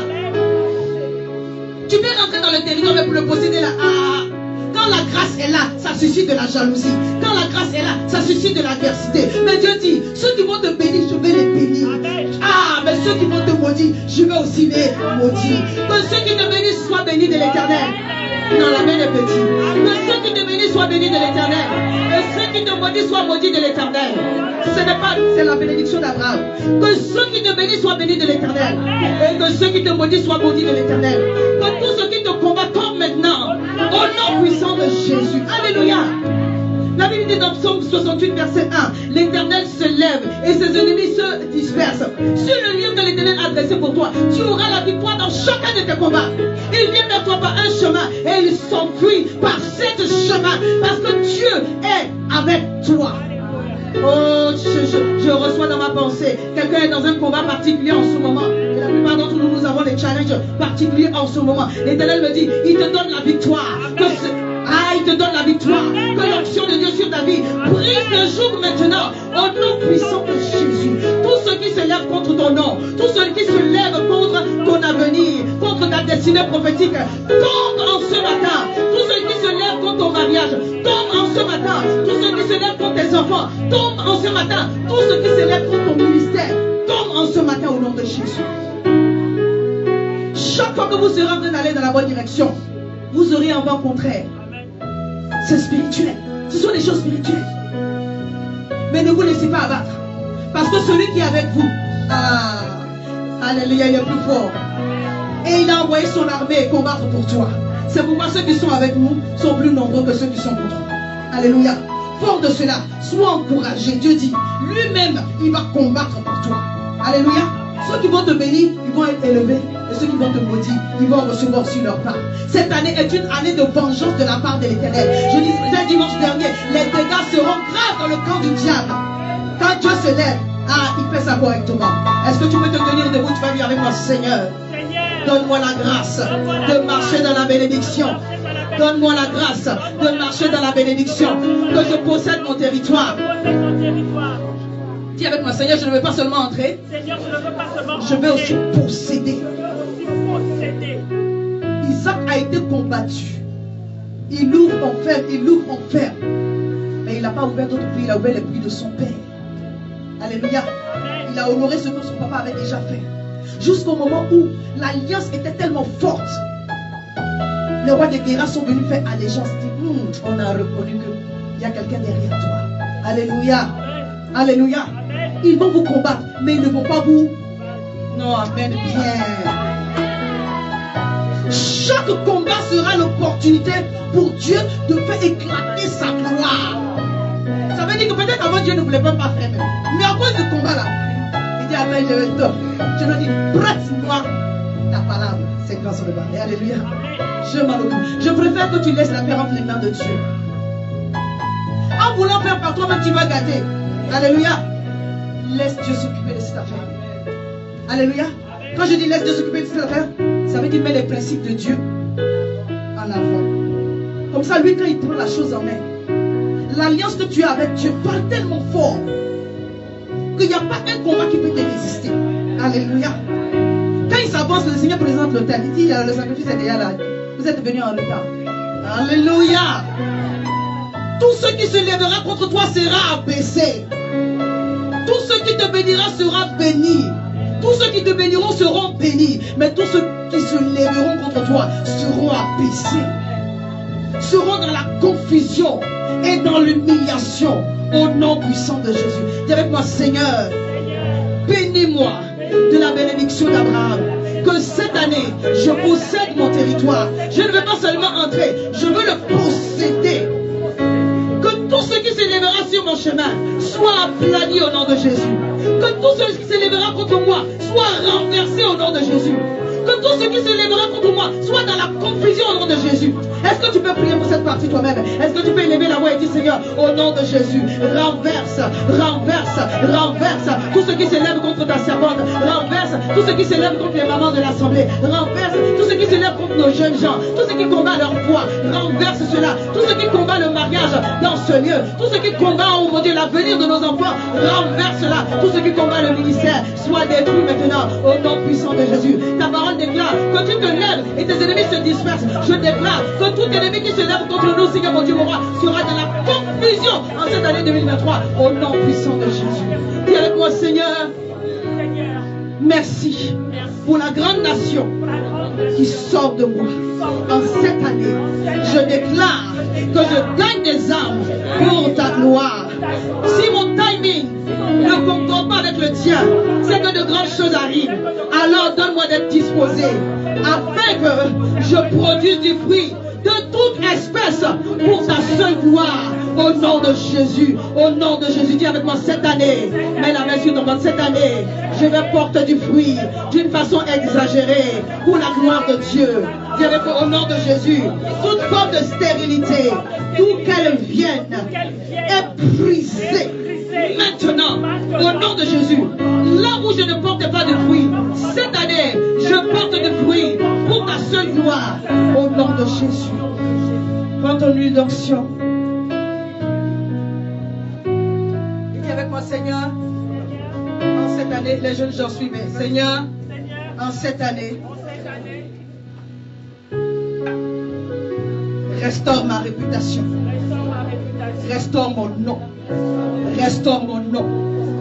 Tu peux rentrer dans le territoire, mais pour le posséder là. Quand la grâce est là, ça suscite de la jalousie. Quand la grâce est là, ça suscite de l'adversité. Mais Dieu dit, ceux qui vont te bénir, je vais les bénir. Mais ceux qui vont te maudire, je vais aussi les maudire. Que ceux qui te bénissent soient bénis de l'Éternel. Non, la main est petite. Que ceux qui te bénissent soient bénis de l'Éternel. Et ceux qui te maudissent soient maudits de l'Éternel. Ce n'est pas, c'est la bénédiction d'Abraham. Que ceux qui te bénissent soient bénis de l'Éternel. Et que ceux qui te maudissent soient maudits de l'Éternel. Que tous ceux qui te combattent comme maintenant, au nom puissant de Jésus. Alléluia. La Bible dit dans Psaume 68, verset 1, l'Éternel se lève et ses ennemis se dispersent. Sur le lieu que l'Éternel a dressé pour toi, tu auras la victoire dans chacun de tes combats. Il vient vers toi par un chemin et il s'enfuit par sept chemins parce que Dieu est avec toi. Oh, je reçois dans ma pensée, quelqu'un est dans un combat particulier en ce moment. Et la plupart d'entre nous, nous avons des challenges particuliers en ce moment. L'Éternel me dit, il te donne la victoire. Il te donne la victoire. Que l'action de Dieu sur ta vie brise le jour maintenant. Au nom puissant de Jésus. Tous ceux qui se lèvent contre ton nom, tous ceux qui se lèvent contre ton avenir, contre ta destinée prophétique, tombent en ce matin. Tous ceux qui se lèvent contre ton mariage, tombent en ce matin. Tous ceux qui se lèvent contre tes enfants, tombent en ce matin. Tous ceux qui se lèvent contre ton ministère, tombent en ce matin au nom de Jésus. Chaque fois que vous serez en train d'aller dans la bonne direction, vous aurez un vent contraire. C'est spirituel. Ce sont des choses spirituelles. Mais ne vous laissez pas abattre. Parce que celui qui est avec vous, alléluia, il est plus fort. Et il a envoyé son armée combattre pour toi. C'est pourquoi ceux qui sont avec nous sont plus nombreux que ceux qui sont contre nous. Alléluia. Fort de cela, sois encouragé. Dieu dit, lui-même, il va combattre pour toi. Alléluia. Ceux qui vont te bénir, ils vont être élevés. Et ceux qui vont te maudire, ils vont recevoir sur leur part. Cette année est une année de vengeance de la part de l'Éternel. Je disais dimanche dernier, les dégâts seront graves dans le camp du diable. Quand Dieu se lève, il fait ça correctement. Est-ce que tu peux te tenir debout? Tu vas dire avec moi, Seigneur, donne-moi la grâce de marcher dans la bénédiction. Donne-moi la grâce de marcher dans la bénédiction. Que je possède mon territoire. Dis avec moi, Seigneur, je ne veux pas seulement entrer. Seigneur, je ne veux pas seulement je vais aussi posséder. posséder. Isaac a été combattu. Il ouvre, on ferme, il ouvre, on ferme. Mais il n'a pas ouvert d'autres puits, il a ouvert les puits de son père. Alléluia. Il a honoré ce que son papa avait déjà fait. Jusqu'au moment où l'alliance était tellement forte. Les rois des guerres sont venus faire allégeance. On a reconnu qu'il y a quelqu'un derrière toi. Alléluia. Alléluia. Ils vont vous combattre, mais ils ne vont pas vous. Non, amen. Bien. Chaque combat sera l'opportunité pour Dieu de faire éclater sa gloire. Ça veut dire que peut-être avant Dieu ne voulait pas faire. Mais à cause du combat là, il dit amen, je vais top. Je lui dis, prête-moi ta parole. C'est grâce au bas. Alléluia. Je m'en occupe. Je préfère que tu laisses la paix entre les mains de Dieu. En voulant faire par toi-même, tu vas gâter. Alléluia. Laisse Dieu s'occuper de cette affaire. Alléluia. Quand je dis laisse Dieu s'occuper de cette affaire, ça veut dire mets les principes de Dieu en avant. Comme ça, lui, quand il prend la chose en main, l'alliance que tu as avec Dieu parle tellement fort qu'il n'y a pas un combat qui peut te résister. Alléluia. Quand il s'avance, le Seigneur présente le thème. Il dit le sacrifice est déjà là. Vous êtes venus en retard. Alléluia. Tout ce qui se lèvera contre toi sera abaissé. Tout ce qui te bénira sera béni. Tous ceux qui te béniront seront bénis. Mais tous ceux qui se lèveront contre toi seront abaissés. Seront dans la confusion et dans l'humiliation. Au nom puissant de Jésus. Dis avec moi, Seigneur, bénis-moi de la bénédiction d'Abraham. Que cette année, je possède mon territoire. Je ne veux pas seulement entrer, je veux le posséder. Que tout ce qui se lèvera sur mon chemin soit aplani au nom de Jésus. Que tout ce qui se lèvera contre moi soit renversé au nom de Jésus. Que tout ce qui se lèvera contre moi soit dans la confusion au nom de Jésus. Est-ce que tu peux prier pour cette partie toi-même? Est-ce que tu peux élever la voix et dire Seigneur, au nom de Jésus, renverse, renverse, renverse tout ce qui s'élève contre ta servante, renverse tout ce qui s'élève contre les mamans de l'assemblée, renverse tout ce qui s'élève contre nos jeunes gens, tout ce qui combat leur foi, renverse cela, tout ce qui combat le mariage dans ce lieu, tout ce qui combat, oh mon Dieu, l'avenir de nos enfants, renverse cela, tout ce qui combat le ministère, soit détruit maintenant au nom puissant de Jésus. Ta parole déclare que tu te lèves et tes ennemis se dispersent. Je déclare que tout ennemi qui se lève contre nous, Seigneur mon Dieu, mon roi, sera dans la confusion en cette année 2023 au nom puissant de Jésus. Dis avec moi, Seigneur, merci pour la grande nation qui sort de moi en cette année. Je déclare que je gagne des âmes pour ta gloire. Si mon timing ne concorde pas avec le tien, c'est que de grandes choses arrivent. Alors donne-moi d'être disposé afin que je produise du fruit de toute espèce pour ta seule gloire. Au nom de Jésus, au nom de Jésus, dis avec moi cette année, mets la main sur ton ventre, cette année, je vais porter du fruit d'une façon exagérée pour la gloire de Dieu. Dis avec moi au nom de Jésus, toute forme de stérilité, d'où qu'elle vienne, est brisée maintenant au nom de Jésus. Là où je ne porte pas de fruit, cette année, je porte du fruit pour ta seule gloire au nom de Jésus. Prends ton huile d'onction. Avec moi, Seigneur, en cette année, les jeunes gens suivent. Seigneur, en cette année, restaure ma réputation, restaure mon nom, restaure mon nom,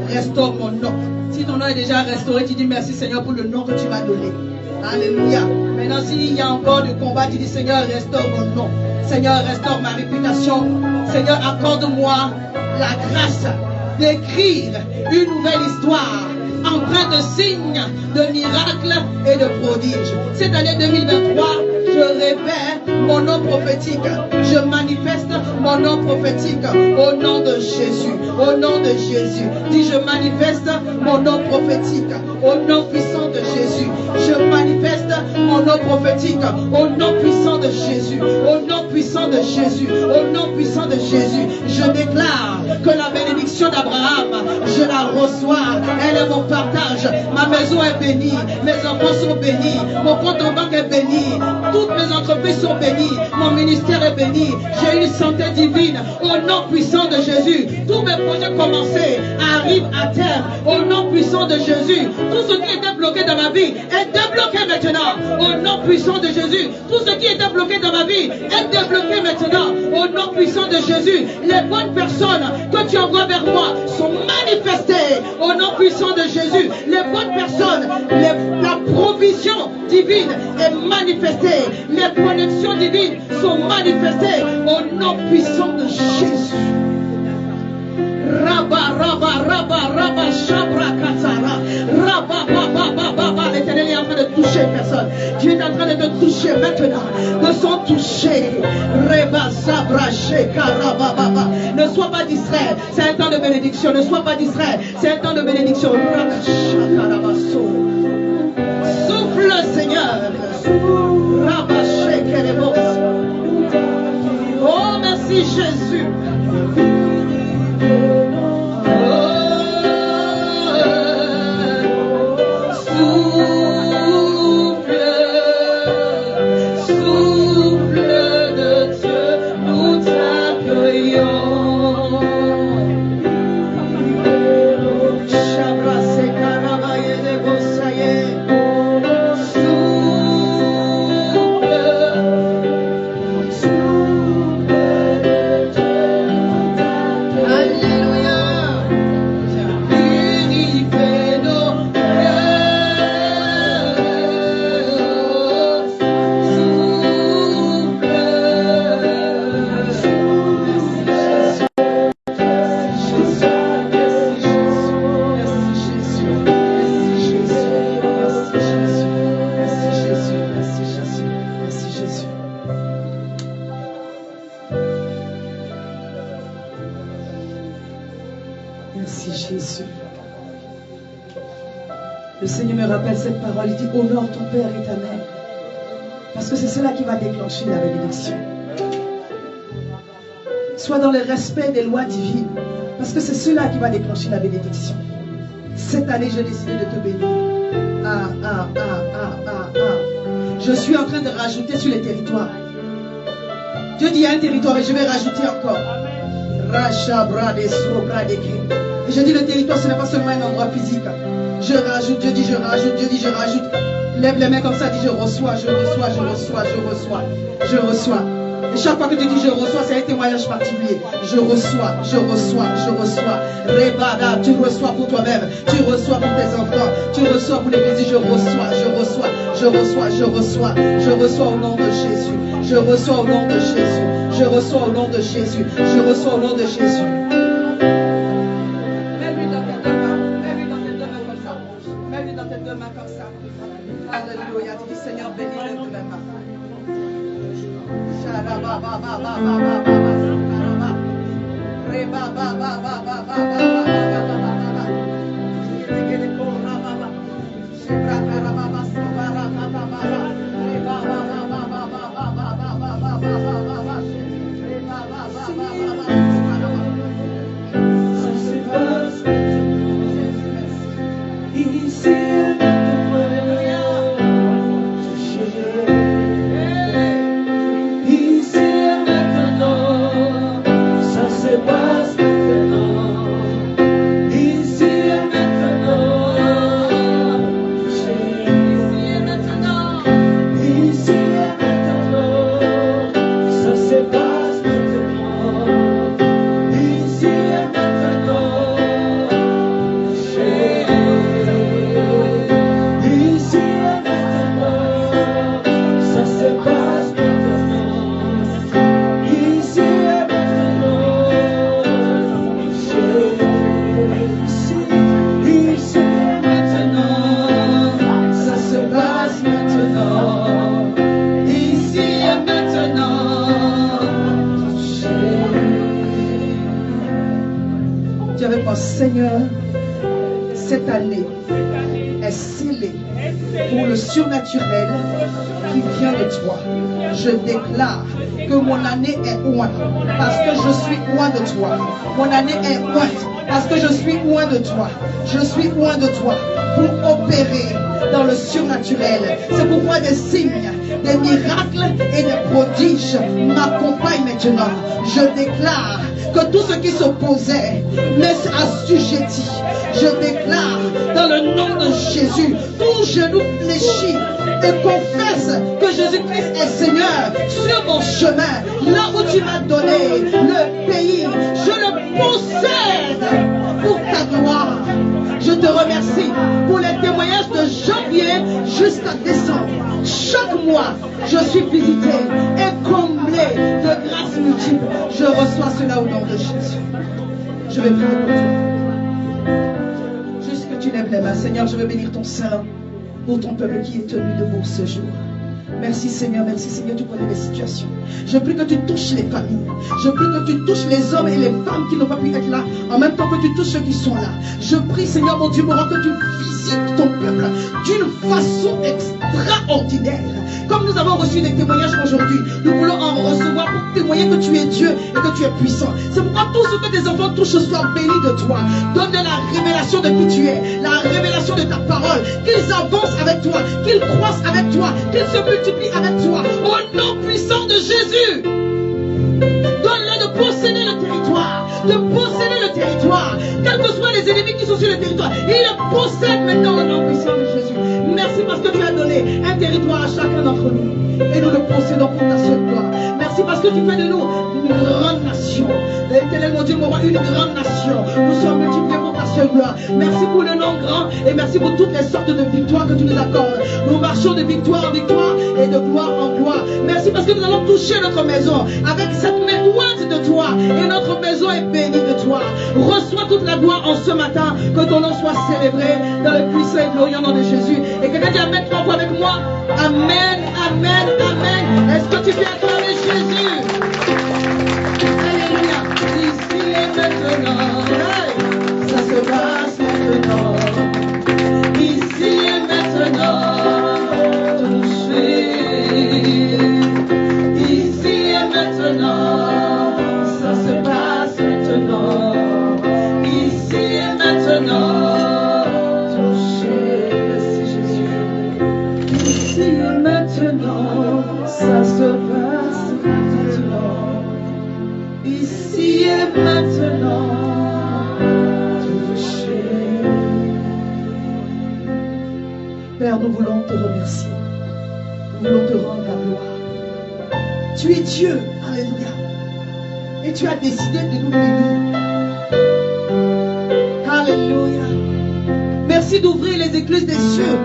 restaure mon nom. Si ton nom est déjà restauré, tu dis merci Seigneur pour le nom que tu m'as donné. Alléluia. Maintenant, s'il y a encore du combat, tu dis Seigneur, restaure mon nom. Seigneur, restaure ma réputation. Seigneur, accorde-moi la grâce d'écrire une nouvelle histoire empreinte de signes, de miracles et de prodiges. Cette année 2023, je révèle mon nom prophétique. Je manifeste mon nom prophétique au nom de Jésus. Au nom de Jésus. Dis, je manifeste mon nom prophétique au nom puissant de Jésus. Je manifeste mon nom prophétique au nom puissant de Jésus. Au nom puissant de Jésus. Au nom puissant de Jésus. Je déclare que la bénédiction d'Abraham, je la reçois. Elle est mon partage. Ma maison est bénie. Mes enfants sont bénis. Mon compte en banque est béni. Toutes mes entreprises sont bénies. Mon ministère est béni. J'ai une santé divine. Au nom puissant de Jésus. Tous mes projets commencés arrivent à terme. Au nom puissant de Jésus. Tout ce qui était bloqué dans ma vie est débloqué maintenant. Au nom puissant de Jésus. Tout ce qui était bloqué dans ma vie est débloqué maintenant. Au nom puissant de Jésus. Les bonnes personnes que tu envoies vers moi sont manifestées. Au nom puissant de Jésus. Les bonnes personnes, la provision divine est manifestée. Les connexions divines sont manifestées. Au nom puissant de Jésus. Rabba, rabba, rabba, rabba, shabra, katara. Rabba, baba, baba, baba. L'Éternel est en train de toucher une personne. Dieu est en train de te toucher maintenant. De son toucher. Reba, sabra, sheka, rabba, baba. Ne sois pas distrait. C'est un temps de bénédiction. Ne sois pas distrait. C'est un temps de bénédiction. Souffle, Seigneur. Rabba, sheka, rebo. Oh, merci Jésus. Le Seigneur me rappelle cette parole. Il dit, honore ton père et ta mère. Parce que c'est cela qui va déclencher la bénédiction. Sois dans le respect des lois divines. Parce que c'est cela qui va déclencher la bénédiction. Cette année, j'ai décidé de te bénir. Je suis en train de rajouter sur les territoires. Dieu dit, il y a un territoire et je vais rajouter encore. Et je dis, le territoire, ce n'est pas seulement un endroit physique. Je rajoute, Dieu dit, je rajoute, Dieu dit, je rajoute. Lève les mains comme ça, dis, je reçois, je reçois, je reçois, je reçois, je reçois. Et chaque fois que tu dis je reçois, c'est un témoignage particulier. Je reçois, je reçois, je reçois. Rebada, tu reçois pour toi-même, tu reçois pour tes enfants, tu reçois pour l'église. Je reçois, je reçois, je reçois, je reçois, je reçois au nom de Jésus. Je reçois au nom de Jésus. Je reçois au nom de Jésus. Je reçois au nom de Jésus. Mets-lui dans tes deux mains, mets-lui dans tes deux mains comme ça. Mets-lui dans tes deux mains comme ça. Alléluia, dis Seigneur, bénis-le de mes mains. Seigneur, cette année est scellée pour le surnaturel qui vient de toi. Je déclare que mon année est ointe parce que je suis loin de toi. Mon année est ointe parce que je suis loin de toi. Je suis loin de toi pour opérer dans le surnaturel. C'est pourquoi des signes, des miracles et des prodiges m'accompagnent maintenant. Je déclare que tout ce qui s'opposait m'est assujetti. Je déclare dans le nom de Jésus, tout genou fléchit et confesse que Jésus-Christ est Seigneur sur mon chemin. Là où tu m'as donné le pays, je le possède pour ta gloire. Je te remercie pour les témoignages de janvier jusqu'à décembre. Chaque mois, je suis visité et comblé de grâces multiples. Je reçois cela au nom de Jésus. Je vais prier pour toi. Juste que tu lèves les mains. Seigneur, je veux bénir ton Saint pour ton peuple qui est tenu debout ce jour. Merci Seigneur, tu connais les situations. Je prie que tu touches les familles. Je prie que tu touches les hommes et les femmes qui n'ont pas pu être là, en même temps que tu touches ceux qui sont là. Je prie Seigneur mon Dieu, que tu visites ton peuple d'une façon extraordinaire. Comme nous avons reçu des témoignages aujourd'hui, nous voulons en recevoir pour témoigner que tu es Dieu et que tu es puissant. C'est pourquoi tout ce que tes enfants touchent soient bénis de toi. Donne-leur la révélation de qui tu es, la révélation de ta parole, qu'ils avancent avec toi, qu'ils croissent avec toi, qu'ils se multiplient avec toi. Au nom puissant de Jésus, donne-leur de posséder le territoire, quels que soient les ennemis qui sont sur le territoire, ils le possèdent maintenant au nom puissant de Jésus. Merci parce que tu as donné un territoire à chacun d'entre nous et nous le possédons pour ta seule gloire. Merci parce que tu fais de nous une grande nation. L'éternel mon Dieu, mon roi, une grande nation. Nous sommes multipliés pour ta seule gloire. Merci pour le nom grand et merci pour toutes les sortes de victoires que tu nous accordes. Nous marchons de victoire en victoire et de gloire en gloire. Merci parce que nous allons toucher notre maison avec cette main ointe de toi et notre maison est bénie de toi. Reçois toute la gloire en ce matin, que ton nom soit célébré dans le puissant et glorieux nom de Jésus. Et quelqu'un dit Amen 3 fois avec moi. Amen, Amen, Amen. Est-ce que tu peux acclamer Jésus? Alléluia. Ici et maintenant, ça se passe maintenant. Ici maintenant, ça se passe maintenant, ici et maintenant. Touchez, merci Jésus. Ici et maintenant, ça se passe maintenant, ici et maintenant. Touchez. Père, nous voulons te remercier. Nous voulons te rendre la gloire. Tu es Dieu, alléluia. Et tu as décidé de nous bénir. Alléluia. Merci d'ouvrir les écluses des cieux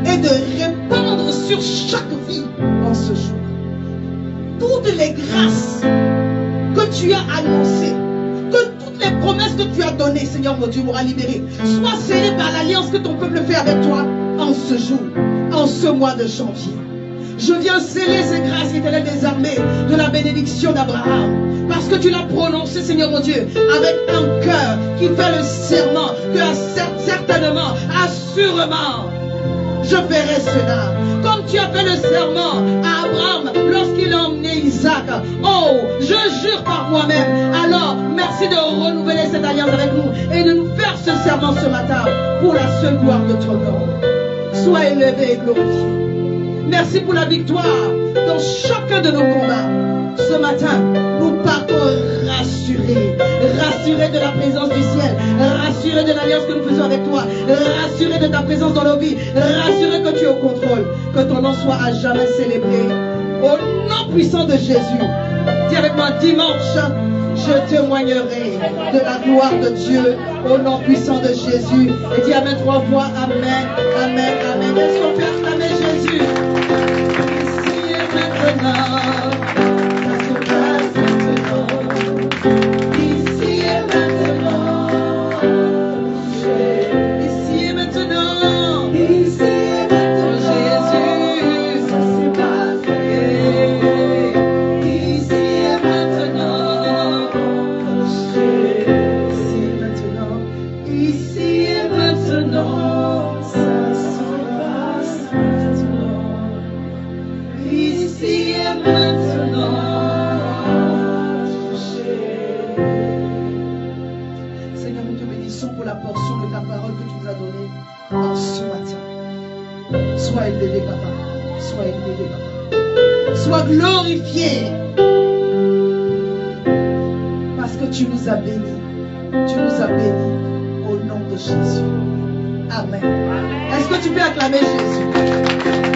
et de répandre sur chaque vie en ce jour toutes les grâces que tu as annoncées, que toutes les promesses que tu as données, Seigneur mon Dieu, m'aura libéré, soient scellées par l'alliance que ton peuple fait avec toi en ce jour, en ce mois de janvier. Je viens sceller ces grâces éternelles des armées de la bénédiction d'Abraham. Parce que tu l'as prononcé, Seigneur mon Dieu, avec un cœur qui fait le serment que certainement, assurément, je ferai cela. Comme tu as fait le serment à Abraham lorsqu'il a emmené Isaac. Oh, je jure par moi-même. Alors, merci de renouveler cette alliance avec nous et de nous faire ce serment ce matin pour la seule gloire de ton nom. Sois élevé et glorifié. Merci pour la victoire dans chacun de nos combats. Ce matin, nous partons rassurés. Rassurés de la présence du ciel. Rassurés de l'alliance que nous faisons avec toi. Rassurés de ta présence dans nos vies. Rassurés que tu es au contrôle. Que ton nom soit à jamais célébré. Au nom puissant de Jésus. Dis avec moi, dimanche, je témoignerai de la gloire de Dieu. Au nom puissant de Jésus. Et dis amen 3 fois. Amen, amen, amen. Est-ce qu'on peut acclamer Jésus? Ici et maintenant. Ça se passe maintenant. Ici et maintenant. Ici et maintenant. Ici et maintenant. Jésus. Ça se passe maintenant. Ici et maintenant. Ici et maintenant. Ici et maintenant. Ça se passe maintenant. Ici et maintenant. Seigneur, nous te bénissons pour la portion de ta parole que tu nous as donnée en ce matin. Sois élevé, papa. Sois élevé, papa. Sois glorifié. Parce que tu nous as bénis. Tu nous as bénis au nom de Jésus. Amen. Est-ce que tu peux acclamer Jésus?